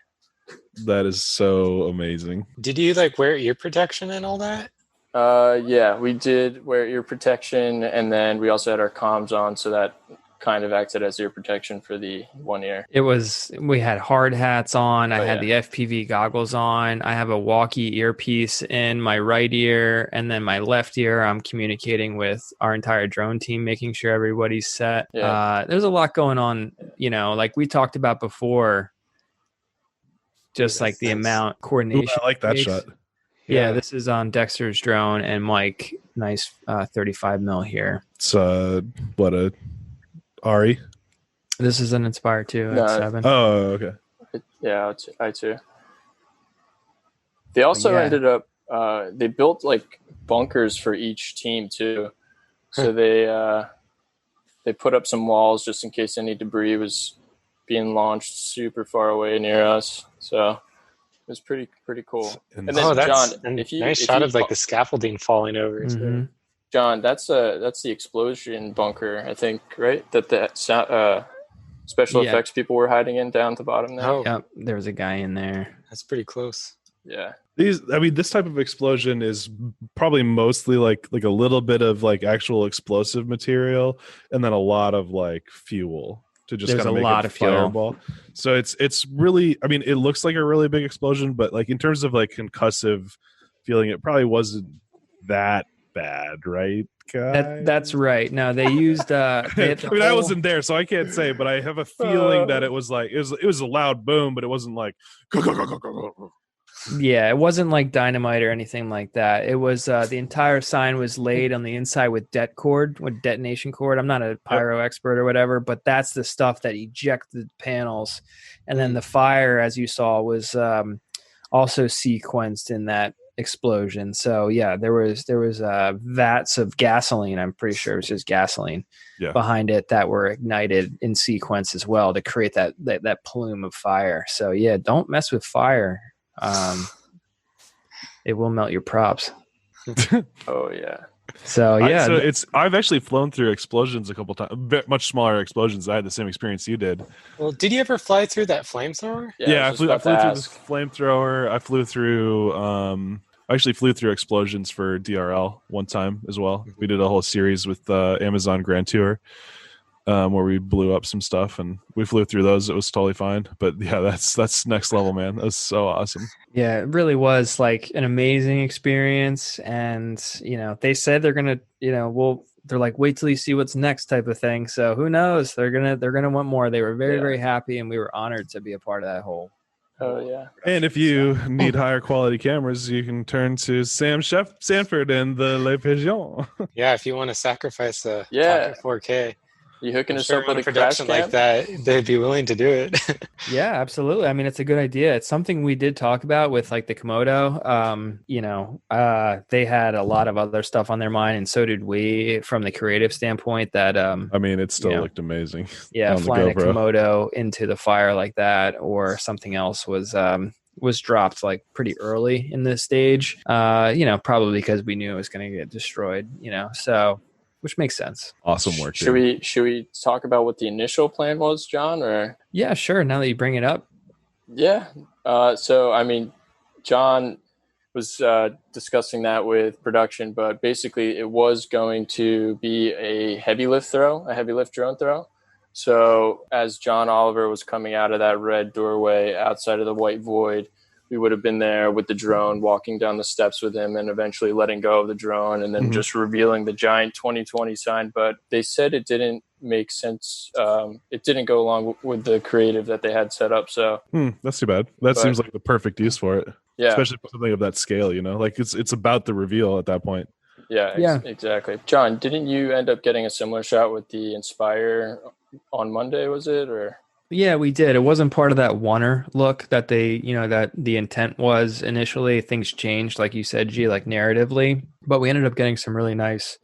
B: That is so amazing.
D: Did you wear ear protection and all that?
C: Yeah, we did wear ear protection, and then we also had our comms on so that kind of acted as ear protection for the one ear.
A: We had hard hats on. I had
C: yeah.
A: the FPV goggles on. I have a walkie earpiece in my right ear, and then my left ear, I'm communicating with our entire drone team, making sure everybody's set.
C: Yeah.
A: There's a lot going on, like we talked about before, just like the amount of coordination.
B: Ooh, I like that
A: takes.
B: shot.
A: Yeah, this is on Dexter's drone, and Mike, nice 35 mil here.
B: It's what a Ari.
A: This is an Inspire 2 at 7.
B: Oh, okay.
C: Yeah, I too. They also ended up they built like bunkers for each team too. So they put up some walls just in case any debris was being launched super far away near us. So it was pretty cool. And then
D: that's
C: John,
D: a nice shot of like the scaffolding falling over.
A: Mm-hmm.
C: John, that's the explosion bunker, I think, right? That special effects people were hiding in down at the bottom there.
D: Oh,
A: yep, there was a guy in there.
D: That's pretty close.
C: Yeah.
B: This type of explosion is probably mostly like a little bit of like actual explosive material, and then a lot of like fuel to just kind of make a fireball. So it's really, I mean, it looks like a really big explosion, but like in terms of like concussive feeling, it probably wasn't that bad, right?
A: That's right. No, they used. I
B: mean, I wasn't there, so I can't say, but I have a feeling that it was like it was a loud boom, but it wasn't like.
A: Yeah, it wasn't like dynamite or anything like that. It was the entire sign was laid on the inside with detonation cord. I'm not a pyro expert or whatever, but that's the stuff that ejected panels, and then the fire, as you saw, was also sequenced in that explosion. So yeah, there was vats of gasoline. I'm pretty sure it was just gasoline behind it that were ignited in sequence as well to create that plume of fire. So yeah, don't mess with fire. It will melt your props.
C: Oh yeah.
A: So yeah,
B: I've actually flown through explosions a couple times, much smaller explosions. I had the same experience you did.
D: Well, did you ever fly through that flamethrower?
B: Yeah, I flew through this flamethrower. I flew through. I actually flew through explosions for DRL one time as well. We did a whole series with Amazon Grand Tour where we blew up some stuff, and we flew through those. It was totally fine. But yeah, that's next level, man. That was so awesome.
A: Yeah, it really was like an amazing experience. And, they said they're going to, they're like, wait till you see what's next type of thing. So who knows? They're going to want more. They were very, very happy, and we were honored to be a part of that whole.
C: Oh yeah.
B: And if you need higher quality cameras, you can turn to Sanford and the Le Pigeon.
D: Yeah, if you want to sacrifice a 4K.
C: You hooking us up with a
D: production like that, they'd be willing to do it.
A: Yeah, absolutely. I mean, it's a good idea. It's something we did talk about with like the Komodo. They had a lot of other stuff on their mind, and so did we from the creative standpoint that
B: I mean, it still looked amazing.
A: Yeah, flying a Komodo into the fire like that or something else was dropped like pretty early in this stage. Probably because we knew it was going to get destroyed, so which makes sense.
B: Awesome work.
C: Should we talk about what the initial plan was, John? Or
A: yeah, sure. Now that you bring it up.
C: Yeah. So I mean, John was discussing that with production, but basically it was going to be a heavy lift drone throw. So as John Oliver was coming out of that red doorway outside of the white void, we would have been there with the drone, walking down the steps with him, and eventually letting go of the drone, and then just revealing the giant 2020 sign. But they said it didn't make sense. It didn't go along with the creative that they had set up. So
B: that's too bad. That seems like the perfect use for it.
C: Yeah,
B: especially for something of that scale. Like it's about the reveal at that point.
C: Yeah, exactly. John, didn't you end up getting a similar shot with the Inspire on Monday? Was it or?
A: Yeah, we did. It wasn't part of that oneer look that they, that the intent was initially. Things changed, like you said, G, like narratively. But we ended up getting some really nice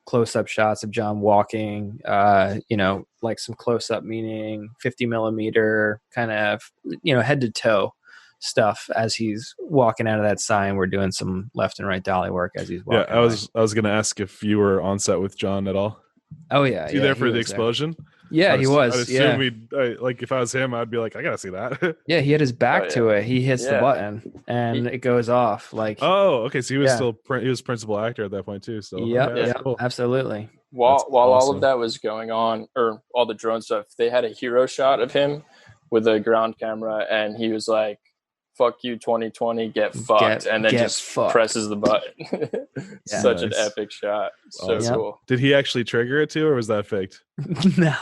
A: close-up shots of John walking, like some close-up, meaning 50 millimeter kind of, head to toe stuff as he's walking out of that sign. We're doing some left and right dolly work as he's walking.
B: Yeah, I was going to ask if you were on set with John at all.
A: Oh, yeah.
B: Was he there for the explosion?
A: Yeah, he was.
B: I'd assume like if I was him, I'd be like, I gotta see that.
A: Yeah, he had his back
C: Oh,
A: to it. He hits the
C: Yeah.
A: button and it goes off. Like,
B: Oh, okay. So he was
A: Yeah.
B: he was principal actor at that point too. So
A: yep,
B: okay, that's
A: yep,
B: cool.
A: absolutely.
C: While
B: That's
C: all
B: awesome.
C: of that was going on, or all the drone stuff, they had a hero shot of him with a ground camera, and he was like, "Fuck you, 2020, get fucked," and then
A: get
C: just
A: fucked.
C: presses the button.
A: Yeah.
C: Such an
B: Nice.
C: epic shot. So
B: Awesome.
C: cool.
B: Did he actually trigger it too, or was that faked?
A: No.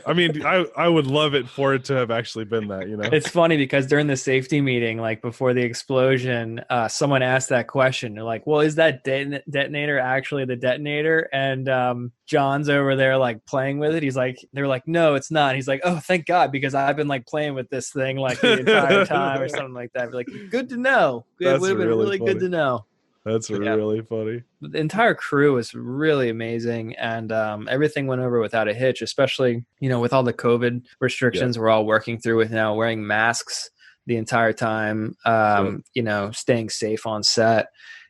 B: I mean, I would love it for it to have actually been that, you know.
A: It's funny because during the safety meeting, like before the explosion, someone asked that question. They're like, well, is that detonator actually the detonator? And John's over there like playing with it. He's like, they're like, no, it's not. He's like, oh, thank God, because I've been like playing with this thing like the entire time or something like that. Be like, good to know. It
B: That's
A: would have been
B: really
A: really good
B: funny.
A: to know.
B: That's really funny.
A: The entire crew was really amazing, and everything went over without a hitch, especially, with all the COVID restrictions we're all working through with now, wearing masks the entire time, staying safe on set,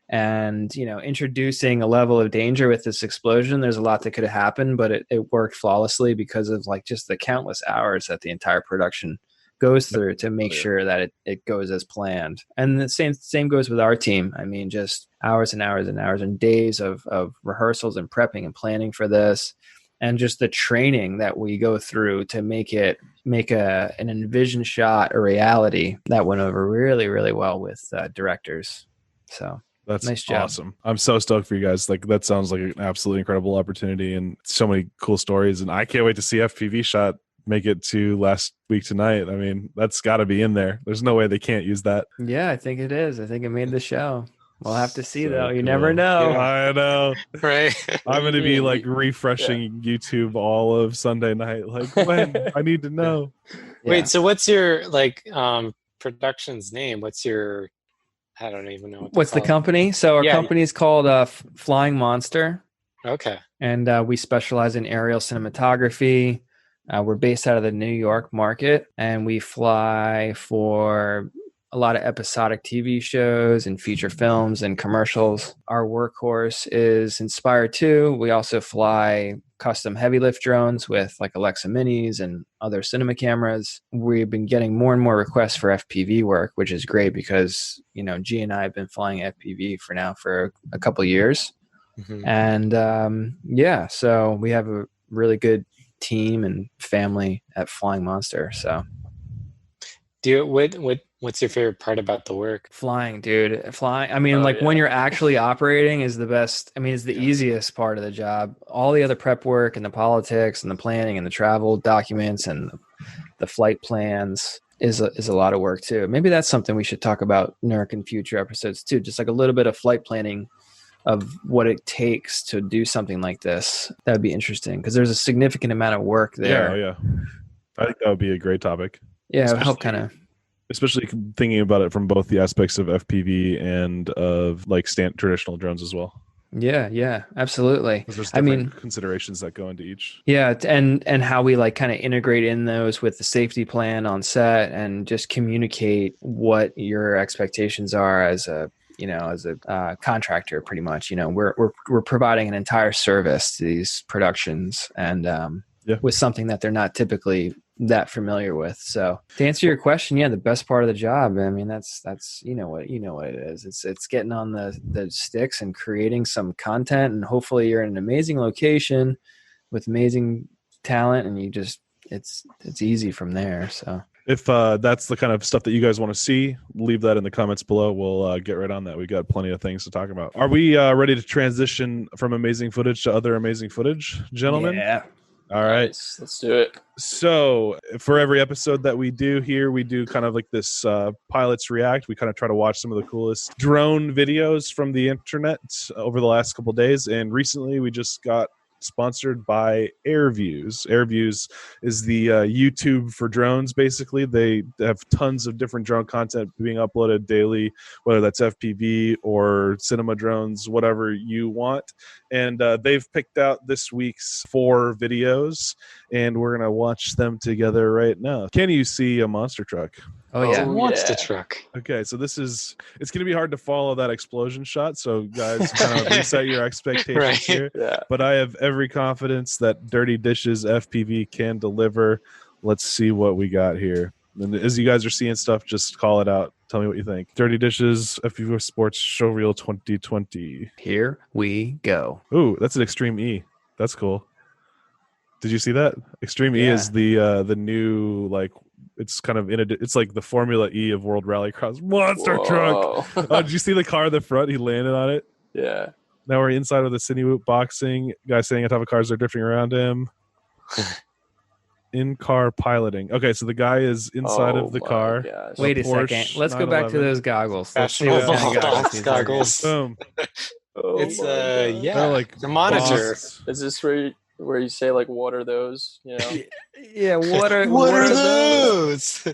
A: and, introducing a level of danger with this explosion. There's a lot that could have happened, but it worked flawlessly because of like just the countless hours that the entire production goes through to make sure that it goes as planned. And the same goes with our team. I mean, just hours and hours and hours and days of rehearsals and prepping and planning for this, and just the training that we go through to make an envisioned shot a reality. That went over really, really well with directors. So
B: that's
A: nice job.
B: Awesome. I'm so stoked for you guys. Like, that sounds like an absolutely incredible opportunity and so many cool stories. And I can't wait to see FPV Shot make it to last week tonight. I mean, that's got to be in there. There's no way they can't use that.
A: Yeah, I think it is. I think it made the show. We'll have to see, though. You
B: cool.
A: never know.
B: Yeah, I know.
D: Right.
B: I'm going to be like refreshing YouTube all of Sunday night. Like, when? I need to know.
D: Wait, so what's your production's name? What's your, I don't even know.
A: What's the company? So our company is called Flying Monster.
D: Okay.
A: And we specialize in aerial cinematography. We're based out of the New York market, and we fly for a lot of episodic TV shows and feature films and commercials. Our workhorse is Inspire 2. We also fly custom heavy lift drones with like Alexa Minis and other cinema cameras. We've been getting more and more requests for FPV work, which is great because, G and I have been flying FPV for a couple of years. Mm-hmm. And so we have a really good team and family at Flying Monster. So
D: what's your favorite part about the work?
A: Flying, dude. Flying. I mean, when you're actually operating is the best. I mean, it's the easiest part of the job. All the other prep work and the politics and the planning and the travel documents and the flight plans is a lot of work too. Maybe that's something we should talk about in future episodes too. Just like a little bit of flight planning of what it takes to do something like this. That would be interesting because there's a significant amount of work there.
B: Yeah. I think that would be a great topic.
A: Yeah, it would help kind of.
B: Especially thinking about it from both the aspects of FPV and of like traditional drones as well.
A: Yeah, absolutely.
B: There's different considerations that go into each.
A: Yeah, and how we like kind of integrate in those with the safety plan on set and just communicate what your expectations are as a contractor, pretty much. We're providing an entire service to these productions, and with something that they're not typically that familiar with. So to answer your question, the best part of the job, I mean, that's what it is. It's getting on the sticks and creating some content, and hopefully you're in an amazing location with amazing talent, and it's easy from there. So
B: if that's the kind of stuff that you guys want to see, leave that in the comments below. We'll get right on that. We got plenty of things to talk about. Are we ready to transition from amazing footage to other amazing footage, gentlemen?
A: Yeah.
B: All right.
C: Nice. Let's do it.
B: So for every episode that we do here, we do kind of like this Pilots React. We kind of try to watch some of the coolest drone videos from the internet over the last couple of days. And recently we just got sponsored by AirViews. AirViews is the YouTube for drones, basically. They have tons of different drone content being uploaded daily, whether that's FPV or cinema drones, whatever you want. And they've picked out this week's 4 videos, and we're going to watch them together right now. Can you see a monster truck?
A: Oh yeah.
D: Monster
C: yeah.
D: truck.
B: Okay, so it's going to be hard to follow that explosion shot. So guys, kind of reset your expectations
D: Right.
B: here.
C: Yeah.
B: But I have every confidence that Dirty Dishes FPV can deliver. Let's see what we got here. And as you guys are seeing stuff, just call it out. Tell me what you think. Dirty Dishes FPV Sports Showreel 2020.
A: Here we go.
B: Ooh, that's an Extreme E. That's cool. Did you see that? Extreme E
A: Yeah.
B: is the new, like, it's kind of it's like the Formula E of World Rallycross. Monster truck.
C: Whoa.
B: Oh, did you see the car in the front? He landed on it.
C: Yeah.
B: Now we're inside of the Cine Whoop boxing. Guy standing on top of cars that are drifting around him. In-car piloting. Okay, so the guy is inside
C: Oh
B: of the
C: my
B: car.
C: gosh.
A: Wait a
B: Porsche
A: second. Let's go back to
B: 911.
A: those goggles. Let's see what
D: Fashionable
A: kind of goggles
D: box
A: these are.
D: goggles.
B: Boom.
C: Oh
D: It's
C: my God.
D: yeah,
B: They're like
D: the monitor.
B: boxed.
C: Is this where you say like, what are those? You know?
A: Yeah, what are
D: those?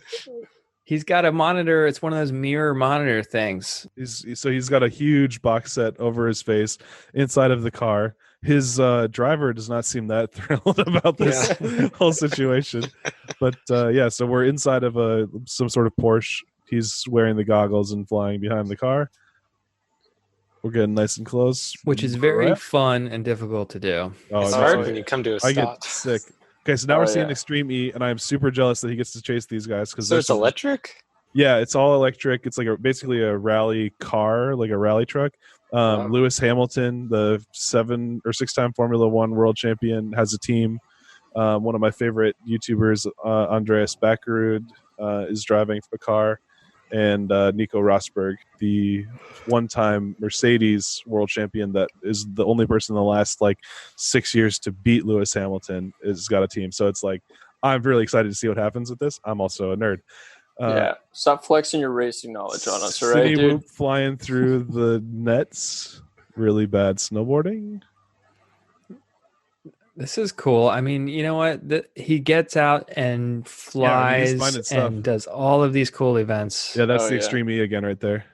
A: He's got a monitor. It's one of those mirror monitor things.
B: He's got a huge box set over his face inside of the car. His driver does not seem that thrilled about this whole situation. But yeah, so we're inside of some sort of Porsche. He's wearing the goggles and flying behind the car. We're getting nice and close.
A: Which is very
B: Right.
A: fun and difficult to do.
B: Oh,
D: It's
B: no,
D: hard
C: yeah.
D: when you come to a
B: I
D: stop.
B: get sick. Okay, so now we're seeing
C: yeah.
B: Extreme E, and I'm super jealous that he gets to chase these guys because
D: So it's electric?
B: Yeah, it's all electric. It's like basically a rally car, like a rally truck.
D: Wow.
B: Lewis Hamilton, the 7 or 6-time Formula One world champion, has a team. One of my favorite YouTubers, Andreas Backerud, is driving a car, and Nico Rosberg, the one-time Mercedes world champion, that is the only person in the last like 6 years to beat Lewis Hamilton, has got a team. So it's like I'm really excited to see what happens with this. I'm also a nerd.
C: Yeah. Stop flexing your racing knowledge on us, all
B: City
C: right, dude?
B: Whoop flying through the nets. Really bad snowboarding.
A: This is cool. I mean, you know what? He gets out and
B: he's
A: flies
B: finding stuff.
A: and does all of these cool events.
B: Yeah, that's
C: Oh,
B: the
C: yeah.
B: Extreme E again right there.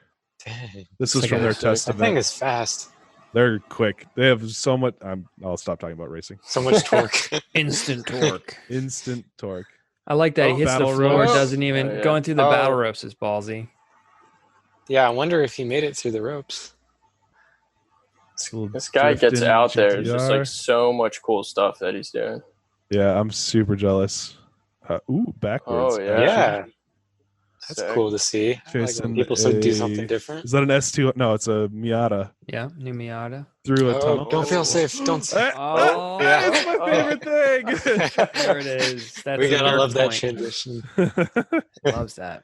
D: Dang.
B: This was
A: Like
B: from
A: a-
B: their test
D: That thing
B: event.
D: is fast.
B: They're quick. They have so much. I'll stop talking about racing.
D: So much torque.
A: Instant torque.
B: Instant torque.
A: I like that.
B: Oh,
A: he hits the
B: battle
A: floor,
B: ropes.
A: doesn't even
C: Oh, yeah.
A: going through the
D: Oh.
A: battle ropes is ballsy.
D: Yeah, I wonder if he made it through the ropes.
C: This guy gets
B: Drifting
C: out there. It's just
B: GTR.
C: like so much cool stuff that he's doing.
B: Yeah, I'm super jealous. Backwards.
C: Oh, yeah.
B: action.
D: Yeah, that's
C: Sick.
D: cool to see. I like
B: Chasing
D: when people do something different.
B: Is that an S2? No, it's a Miata
A: Yeah, new Miata.
B: through a
D: Oh,
B: tunnel.
D: don't fail safe. Don't.
A: Oh,
D: Yeah.
B: That's my favorite thing.
A: there it is. That's
D: We
A: a
D: gotta
A: nerd
D: love that
A: point.
D: transition.
A: Loves that.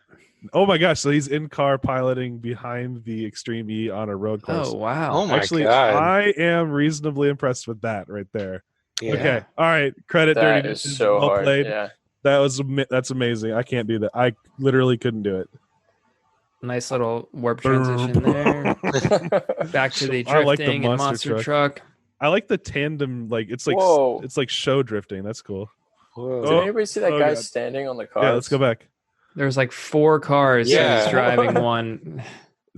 B: Oh my gosh! So he's in car piloting behind the Extreme E on a road course.
A: Oh wow.
D: Oh my
B: Actually,
D: god!
B: I am reasonably impressed with that right there.
D: Yeah.
B: Okay, all right. Credit
C: That
B: Dirty
C: is
B: Dishes.
C: so
B: Well
C: hard.
B: played.
C: Yeah.
B: That's amazing. I can't do that. I literally couldn't do it.
A: Nice little warp transition there. Back to the drifting
B: I like the
A: and
B: monster
A: monster
B: truck.
A: truck.
B: I like the tandem. Like it's like
C: Whoa.
B: it's like show drifting. That's cool.
D: Whoa.
C: Did anybody see that
B: Oh,
C: guy
B: God.
C: standing on the car?
B: Yeah, let's go back.
A: There's like 4 cars.
D: Yeah.
A: Yeah. He's driving one.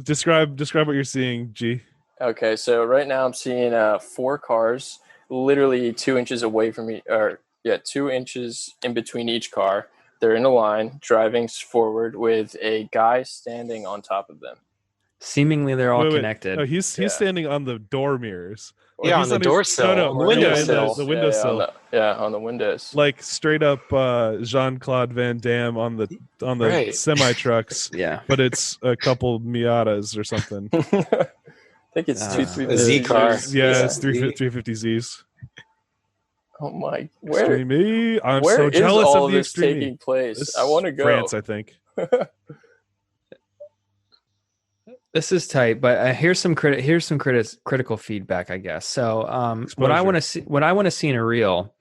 B: Describe what you're seeing, G.
C: Okay, so right now I'm seeing 4 cars literally 2 inches away from me, 2 inches in between each car. They're in a line driving forward with a guy standing on top of them.
A: Seemingly they're all
B: Wait.
A: connected.
B: No, he's
C: Yeah.
B: standing on the door mirrors.
D: Yeah,
B: He's
D: on the door sill.
B: No,
D: On the
B: windowsill.
D: windowsill.
B: The windowsill.
C: On the windows.
B: Like straight up Jean-Claude Van Damme on the
D: Right.
B: semi trucks,
A: Yeah.
B: but it's a couple Miatas or something.
C: I think it's
A: Ah.
C: 2
D: A Z car.
B: Yeah,
D: Yeah.
B: it's 350Zs.
C: Oh my! Where
B: Extreme E. I'm
C: where
B: so
C: is
B: jealous
C: all
B: of the
C: this
B: Extreme E.
C: taking place?
B: This
C: I want to
B: is
C: go.
B: France, I think.
A: This is tight, but here's some critical feedback, I guess. So, what I
B: Exposure.
A: want to see in a reel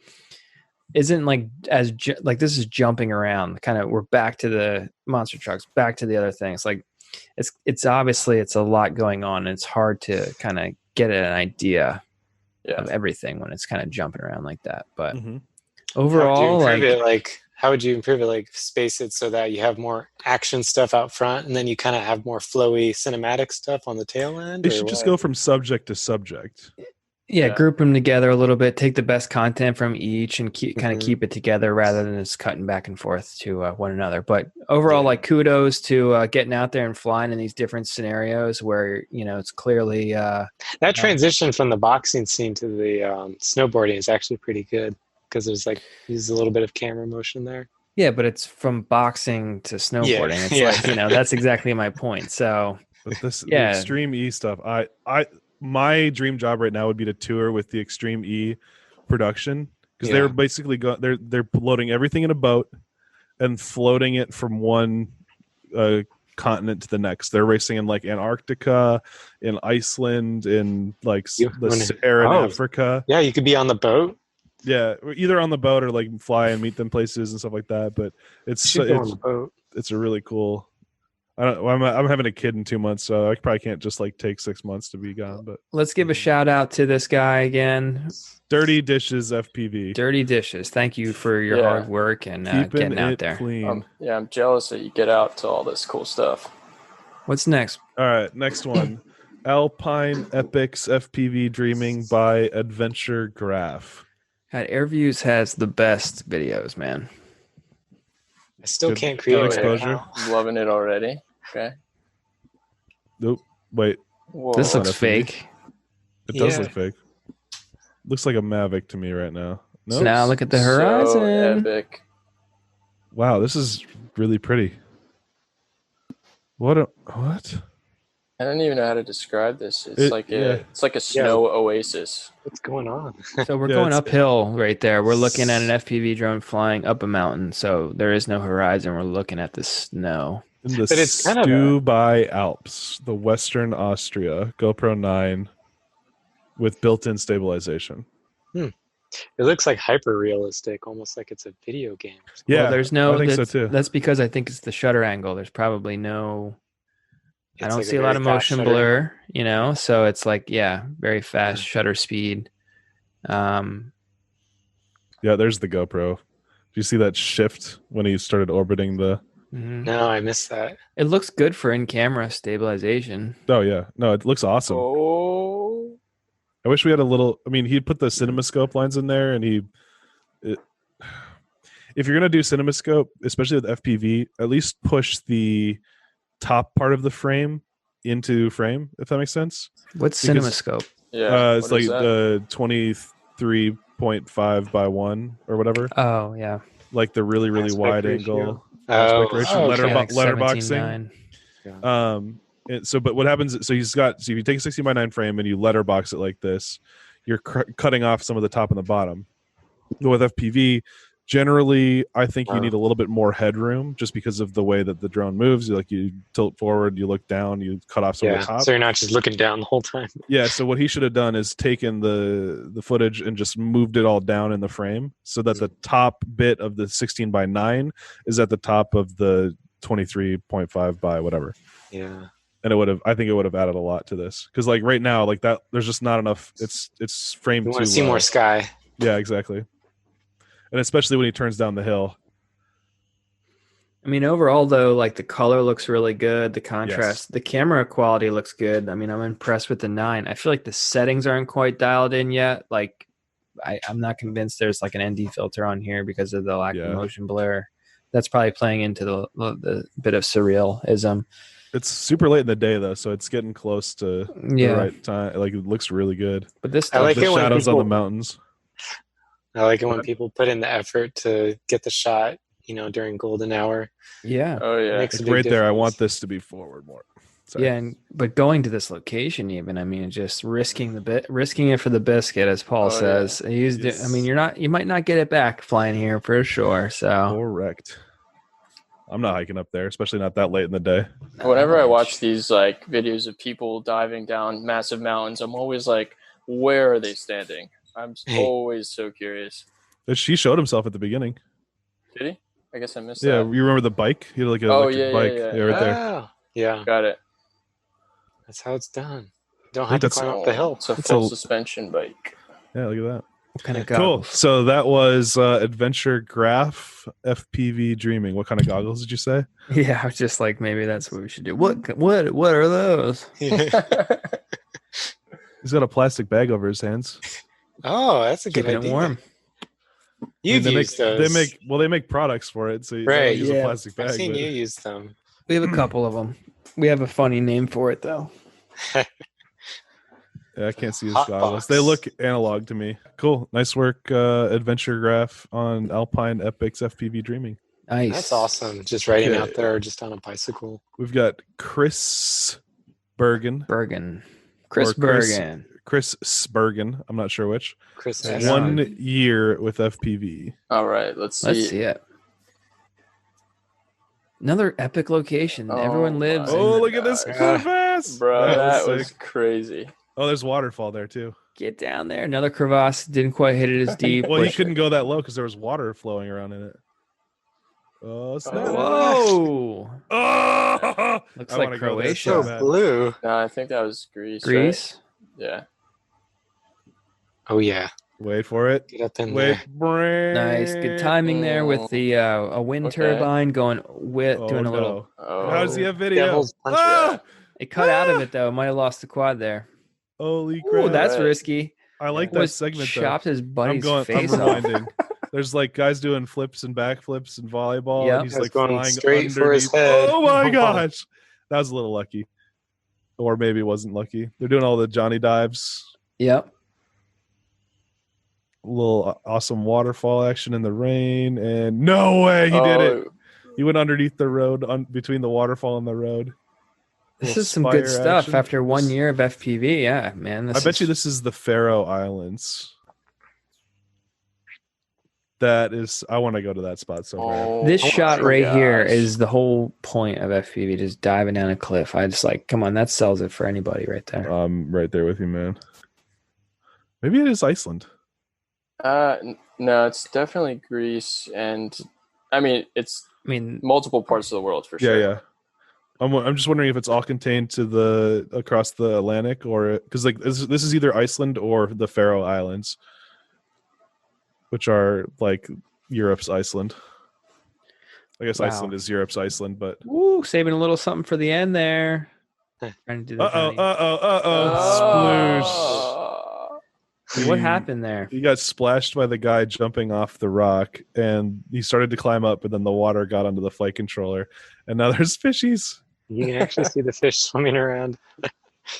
A: isn't like like this is jumping around. Kind of, we're back to the monster trucks, back to the other things. Like, it's obviously it's a lot going on, and it's hard to kind of get an idea
C: Yeah.
A: of everything when it's kind of jumping around like that. But
B: Mhm.
A: overall,
D: How would you improve it? Like space it so that you have more action stuff out front, and then you kind of have more flowy cinematic stuff on the tail end.
B: They
D: or
B: should just
D: what?
B: go from subject to subject.
A: Yeah,
C: Yeah.
A: group them together a little bit. Take the best content from each and kind of
D: Mhm.
A: keep it together rather than just cutting back and forth to one another. But overall,
D: Yeah.
A: like kudos to getting out there and flying in these different scenarios where it's clearly
D: That transition from the boxing scene to the snowboarding is actually pretty good because there's like uses a little bit of camera motion there.
A: yeah, but it's from boxing to snowboarding. It's
D: Yeah.
A: like that's exactly my point. So
B: But the
A: Yeah.
B: Extreme E stuff, my dream job right now would be to tour with the Extreme E production because
D: Yeah.
B: they're basically they're loading everything in a boat and floating it from one continent to the next. They're racing in like Antarctica, in Iceland, in like the Sahara in Africa.
D: Yeah, you could be on the boat.
B: Yeah, either on the boat or like fly and meet them places and stuff like that. But it's
D: You should go on the boat.
B: it's a really cool. I'm having a kid in 2 months, so I probably can't just like take 6 months to be gone. But
A: let's give a shout out to this guy again.
B: Dirty Dishes FPV.
A: Dirty Dishes. Thank you for your hard work and
B: Keeping
A: getting out
B: it
A: there.
B: clean.
C: Yeah, I'm jealous that you get out to all this cool stuff.
A: What's next?
B: All right, next one. Alpine Epics FPV Dreaming by Adventure Graph.
A: God, AirViews has the best videos, man.
D: I still
B: Good-
D: can't create
B: good
D: it
B: exposure.
D: now.
C: I'm loving it already. Okay.
B: Nope. Wait,
C: Whoa.
A: This looks
B: FPV.
A: fake.
B: it does
D: Yeah.
B: look fake. Looks like a Mavic to me right now. No.
A: So now look at the
C: So
A: horizon.
C: epic.
B: Wow, this is really pretty. What?
C: I don't even know how to describe this. It's
B: It-
C: it's like a snow oasis.
D: What's going on?
A: So we're
B: Yeah,
A: going
B: it's-
A: uphill right there. We're looking at an FPV drone flying up a mountain. So there is no horizon. We're looking at the snow.
B: In the
D: But it's kind of
B: Stubai Alps, the Western Austria, GoPro 9 with built-in stabilization.
D: It looks like hyper realistic, almost like it's a video game.
B: Yeah,
A: Well, there's no.
B: I think so
A: that's,
B: too.
A: That's because I think it's the shutter angle. There's probably no. I
D: It's
A: don't
D: like
A: see a lot
D: very
A: of
D: fast
A: motion
D: shutter.
A: blur. So it's like very fast shutter speed.
B: Yeah, there's the GoPro. Do you see that shift when he started orbiting the?
A: mhm.
D: No, I missed that.
A: It looks good for in-camera stabilization.
B: Oh yeah, no, it looks awesome.
C: Oh,
B: I wish we had a little. I mean, he put the CinemaScope lines in there, and if you're gonna do CinemaScope, especially with FPV, at least push the top part of the frame into frame, if that makes sense.
A: What's
B: Because-
A: CinemaScope?
C: yeah.
B: It's
C: What
B: like
C: is that?
B: the 23.5 by 1 or whatever,
A: Oh yeah.
B: like the really
D: Aspect
B: wide
D: ratio.
B: angle
D: Oh,
B: aspect ratio,
D: okay.
A: Yeah, like
B: letterboxing.
A: 17:9.
B: So but what happens, so if you take a 16:9 frame and you letterbox it like this, you're cutting off some of the top and the bottom. But with FPV, generally I think you need a little bit more headroom just because of the way that the drone moves. You tilt forward, you look down, you cut off some of the top.
D: So you're not just looking down the whole time.
B: Yeah, so what he should have done is taken the footage and just moved it all down in the frame so that the top bit of the 16:9 is at the top of the 23.5 by whatever.
D: Yeah.
B: And I think it would have added a lot to this, because like right now, like that, there's just not enough. It's framed
D: You
B: too
D: want to see
B: low.
D: more sky.
B: Yeah, exactly. And especially when he turns down the hill.
A: I mean, overall though, like the color looks really good. The contrast,
B: Yes.
A: the camera quality looks good. I mean, I'm impressed with the 9. I feel like the settings aren't quite dialed in yet. Like, I'm not convinced there's like an ND filter on here because of the lack of motion blur. That's probably playing into the bit of surrealism.
B: It's super late in the day though, so it's getting close to the right time. Like it looks really good.
A: But this
D: I
A: stuff,
D: like
B: the
D: it when
B: shadows on
D: people-
B: the mountains.
D: I like it when people put in the effort to get the shot, during golden hour.
A: yeah.
C: Oh yeah.
D: Makes a
B: Like
D: big
B: right there, I
D: difference.
B: want this to be forward more. Sorry.
A: Yeah, but going to this location, even I mean, just risking it for the biscuit, as Paul
C: Oh,
A: says.
B: Yes.
A: I mean, you might not get it back flying here for sure. So
B: Correct. I'm not hiking up there, especially not that late in the day.
C: Whenever I watch these like videos of people diving down massive mountains, I'm always like, where are they standing? I'm always so curious.
B: She showed himself at the beginning.
C: Did he? I guess I missed
B: Yeah,
C: that.
B: you remember the bike? He had like an electric bike. Yeah, right there.
D: Oh, yeah.
C: Got it.
D: That's how it's done. Don't
B: I
D: have
B: think
D: to
B: that's-
D: climb up the hill.
C: It's a
B: It's
C: full
B: a-
C: suspension bike.
B: Yeah, look at that.
A: what kind of
B: Cool.
A: goggles?
B: So that was Adventure Graph FPV Dreaming. What kind of goggles did you say?
A: Yeah, I was just like maybe that's what we should do. What are those?
B: He's got a plastic bag over his hands.
D: Oh, that's a good
A: Keeping
D: idea.
A: it warm.
D: You've used those.
B: They make products for it, so you
D: Right,
B: don't use a
A: yeah.
B: plastic bag.
D: I've seen
B: but-
D: you use them.
A: We have a couple of them. We have a funny name for it though.
B: Yeah, I can't see his
D: Hot
B: goggles.
D: box.
B: They look analog to me. Cool. Nice work, Adventure Graph on Alpine Epic's FPV Dreaming.
A: Nice.
D: That's awesome. Just riding
B: Okay.
D: out there just on a bicycle.
B: We've got Chris Bergen.
A: Chris
B: Or
A: Bergen.
B: Chris Sbergen. I'm not sure which.
D: Chris
A: Right
D: S.
A: on.
B: 1 year with FPV.
C: All right, let's see.
A: Let's see it. Another epic location.
C: Oh
A: Everyone lives.
C: my
B: Oh,
A: in
B: look at this
C: gosh.
B: cliff ass.
C: Bro, that was
B: sick.
C: crazy.
B: Oh, there's waterfall there too.
A: Get down there. Another crevasse. Didn't quite hit it as deep.
B: Well, you
A: which-
B: couldn't go that low because there was water flowing around in it. Oh, snap.
A: Whoa.
B: Oh!
A: Looks
B: I
A: like
B: wanna go there
A: Croatia.
B: so
D: So
B: bad.
D: blue.
C: No, I think that was Greece. right?
A: Greece.
C: Yeah.
D: Oh yeah.
B: Wait for it.
D: Get up in
B: Wait.
D: there.
A: Nice. Good timing there with the a wind
C: Okay.
A: turbine going with
B: Oh,
A: doing a
B: no.
A: little.
C: Oh,
B: How does he have video?
D: Devil's Punch.
B: Ah!
A: It cut out of it though. Might have lost the quad there.
B: Holy crap.
A: Ooh, that's
C: Right.
A: risky.
B: I like that
A: Was
B: segment though.
A: chopped his buddy's
B: I'm
A: face off.
B: rewinding. There's like guys doing flips and backflips and volleyball,
A: Yep.
B: and he's
D: Guy's
B: like
D: going
B: flying
D: straight for his
B: underneath.
D: head.
B: Oh my
D: Oh.
B: gosh, that was a little lucky, or maybe it wasn't lucky. They're doing all the Johnny dives,
A: Yep.
B: a little awesome waterfall action in the rain, and no way he did it. He went underneath the road, between the waterfall and the road.
A: This
B: Little
A: is some good
B: spire
A: stuff
B: action.
A: after 1 year of FPV. Yeah, man.
B: I bet you this is the Faroe Islands. That is, I want to go to that spot so bad.
C: Oh,
A: This
C: my
A: shot right here
C: gosh.
A: is the whole point of FPV, just diving down a cliff. I just like, come on, that sells it for anybody right there.
B: I'm right there with you, man. Maybe it is Iceland.
C: No, it's definitely Greece, and I mean it's
A: I mean,
C: multiple parts of the world for
B: Yeah,
C: sure.
B: yeah. I'm just wondering if it's all contained to across the Atlantic, or because like this is either Iceland or the Faroe Islands, which are like Europe's Iceland. I guess
A: Wow.
B: Iceland is Europe's Iceland, but
A: woo, saving a little something for the end there. Trying to do the Johnny.
B: sploosh.
C: Oh.
A: What happened there?
B: He got splashed by the guy jumping off the rock, and he started to climb up, but then the water got onto the flight controller, and now there's fishies.
D: You can actually see the fish swimming around.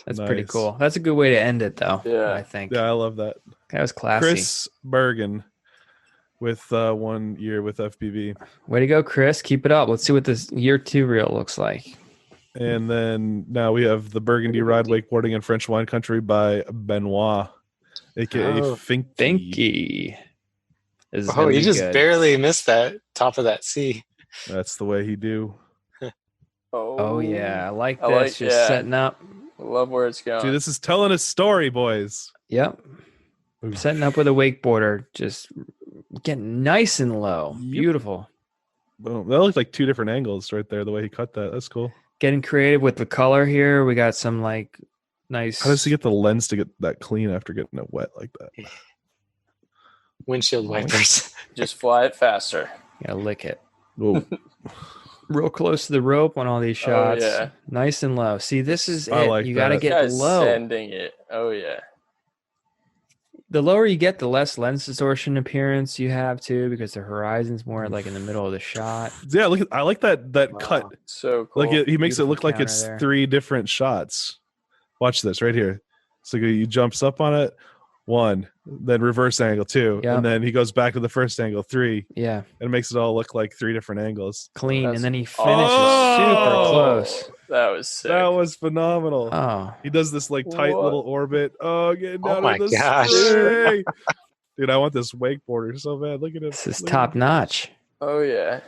A: That's pretty
B: Nice.
A: cool. That's a good way to end it, though.
C: Yeah.
A: I think
B: Yeah, I love that.
A: that was classy.
B: Chris Bergen with 1 year with FPV.
A: Way to go, Chris. Keep it up. Let's see what this year 2 reel looks like.
B: And then now we have the Burgundy Ride Wakeboarding in French Wine Country by Benoit, aka
D: Oh,
B: Finky.
A: Finky. This is
D: Oh,
A: gonna
D: you
A: be
D: just
A: good.
D: barely missed that top of that C.
B: That's the way he do.
A: Oh yeah, I like
C: I
A: this.
C: like-
A: Just
C: yeah.
A: setting up.
C: I love where it's going.
B: See, this is telling a story, boys.
A: Yep. Setting up with a wakeboarder, just getting nice and low.
B: Yep.
A: Beautiful.
B: Boom. That looked like two different angles right there, the way he cut that. That's cool.
A: Getting creative with the color here. We got some like nice.
B: How does he get the lens to get that clean after getting it wet like that?
D: Windshield wipers.
C: Just fly it faster.
A: Gotta lick it.
B: Whoa.
A: Real close to the rope on all these
C: Oh,
A: shots.
C: yeah.
A: Nice and low. See, this is
B: I
A: it.
B: like
A: You gotta
B: that.
A: get
C: Guy's
A: low.
C: sending it. Oh yeah.
A: The lower you get, the less lens distortion appearance you have too, because the horizon's more like in the middle of the shot.
B: Yeah, look. I like that
A: Wow.
B: cut.
C: So cool.
B: Like he makes it
A: Beautiful
B: look like
A: counter
B: it's
A: there.
B: 3 different shots. Watch this right here. So he jumps up on it, 1, then reverse angle 2,
A: Yep.
B: and then he goes back to the first angle 3,
A: Yeah,
B: and it makes it all look like 3 different angles.
A: clean,
C: That's
A: and then he finishes super
B: Oh!
A: close.
C: That was sick.
B: That was phenomenal.
A: Oh,
B: He does this like tight
C: What?
B: little orbit. Oh, getting down
D: my
B: in the
D: gosh.
B: spray. Dude, I want this wakeboarder so bad. Look at him.
A: this is
B: Look at
A: top notch.
C: Oh yeah.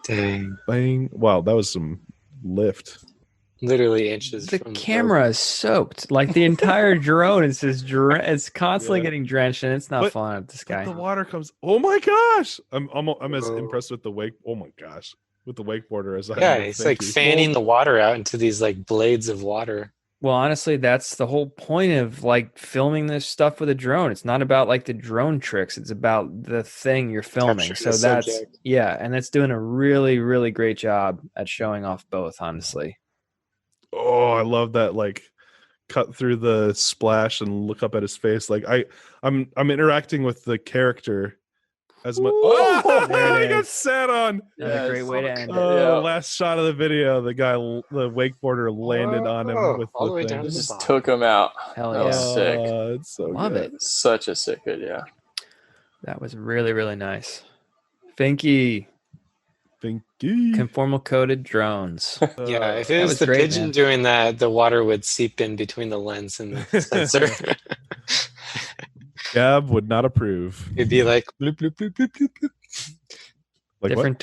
D: Dang.
B: him. Bang. Wow, that was some lift.
D: Literally inches.
A: The
D: from
A: camera is soaked. Like the entire drone is just it's constantly
B: Yeah.
A: getting drenched, and it's not
B: But-
A: fun at the
B: But
A: sky.
B: the water comes. Oh my gosh! I'm as
D: Oh.
B: impressed with the wake. Oh my gosh, with the wakeboarder as I
D: Yeah,
B: am with
D: he's like
B: Finky.
D: fanning the water out into these like blades of water.
A: Well, honestly, that's the whole point of like filming this stuff with a drone. It's not about like the drone tricks. It's about the thing you're filming.
D: Capturing
A: So
D: the
A: that's
D: subject.
A: yeah, and it's doing a really, really great job at showing off both, honestly.
B: Oh, I love that. Like cut through the splash and look up at his face. Like I'm interacting with the character as much. Oh,
A: there it
B: he got
A: is.
B: sat on.
A: Not a great way to end it.
B: Last shot of the video, the guy, the wakeboarder, landed on him with
D: all the
B: the
D: way
B: thing.
D: down to the
C: Just
D: bottom.
C: took him out.
A: Hell
C: That
A: yeah.
C: was sick.
B: It's so
A: Love
B: good.
A: it.
C: Such a sick video.
A: That was really, really nice. Finky,
B: Thank you.
A: conformal coated drones.
D: Yeah, if it
A: That
D: was
A: was
D: the
A: great,
D: Pigeon
A: man.
D: doing that, the water would seep in between the lens and the sensor.
B: Gab would not approve.
D: It'd be like bloop, bloop, bloop, bloop, bloop, bloop.
B: Like
A: different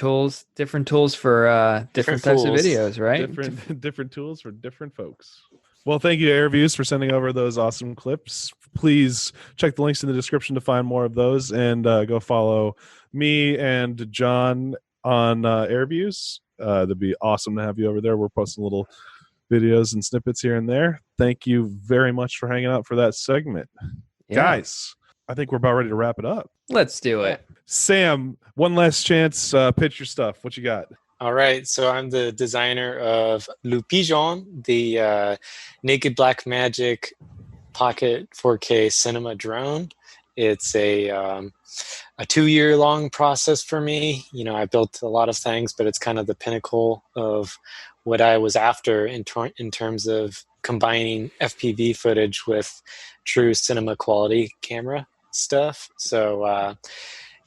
A: tools for different types of
D: fools.
A: videos, right?
B: different tools for different folks. Well, thank you, Airviews, for sending over those awesome clips. Please check the links in the description to find more of those, and go follow me and John on Airviews. That'd be awesome to have you over there. We're posting little videos and snippets here and there. Thank you very much for hanging out for that segment.
A: Yeah.
B: Guys, I think we're about ready to wrap it up.
A: Let's do it.
B: Sam, one last chance. Pitch your stuff. What you got?
D: All right, so I'm the designer of Le Pigeon, the Naked Black Magic Pocket 4K cinema drone. It's a 2-year-long process for me. You know, I built a lot of things, but it's kind of the pinnacle of what I was after in terms of combining FPV footage with true cinema quality camera stuff. So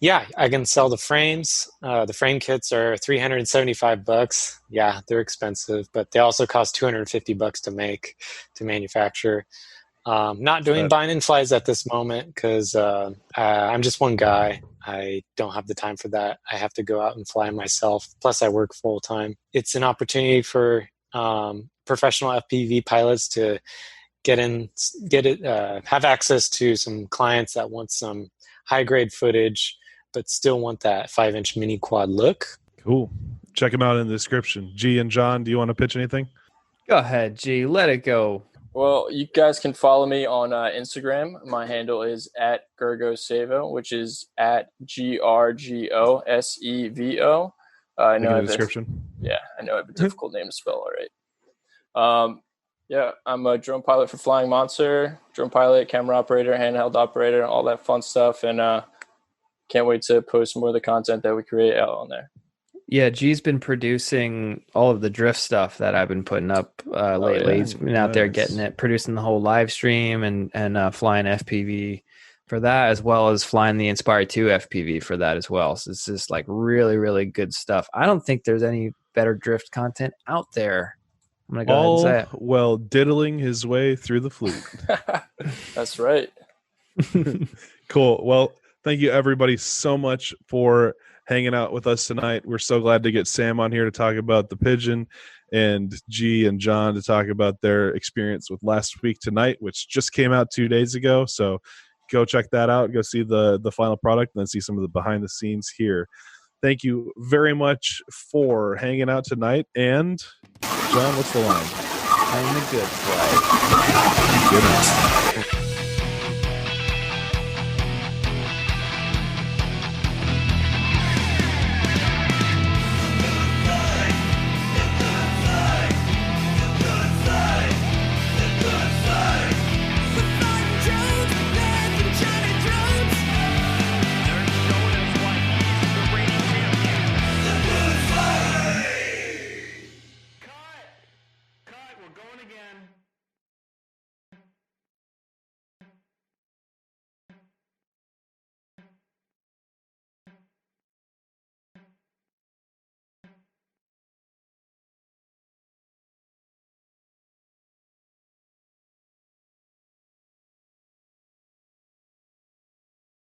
D: yeah, I can sell the frames. The frame kits are $375. Yeah, they're expensive, but they also cost $250 to manufacture. Not doing bind and flies at this moment because I'm just one guy. I don't have the time for that. I have to go out and fly myself. Plus, I work full time. It's an opportunity for professional FPV pilots to have access to some clients that want some high grade footage, but still want that 5-inch mini quad look.
B: Cool. Check them out in the description. G and John, do you want to pitch anything?
A: Go ahead, G. Let it go.
C: Well, you guys can follow me on Instagram. My handle is @GurgoSevo, which is @GRGOSEVO. I know
B: in the description.
C: I know I have a difficult name to spell. All right. Yeah, I'm a drone pilot for Flying Monster, drone pilot, camera operator, handheld operator, all that fun stuff, and can't wait to post more of the content that we create out on there.
A: Yeah, G's been producing all of the drift stuff that I've been putting up lately.
B: yeah.
A: He's been out there
B: Nice.
A: getting it, producing the whole live stream and flying FPV for that, as well as flying the Inspire 2 FPV for that as well. So it's just like really, really good stuff. I don't think there's any better drift content out there. I'm going to go ahead and say it.
B: While diddling his way through the fleet.
C: That's right.
B: Cool. Well, thank you everybody so much for hanging out with us tonight. We're so glad to get Sam on here to talk about the Pigeon, and G and John to talk about their experience with Last Week Tonight, which just came out 2 days ago. So go check that out. Go see the final product and then see some of the behind the scenes here. Thank you very much for hanging out tonight. And John, what's the line?
A: I'm a good flight.
B: Good night.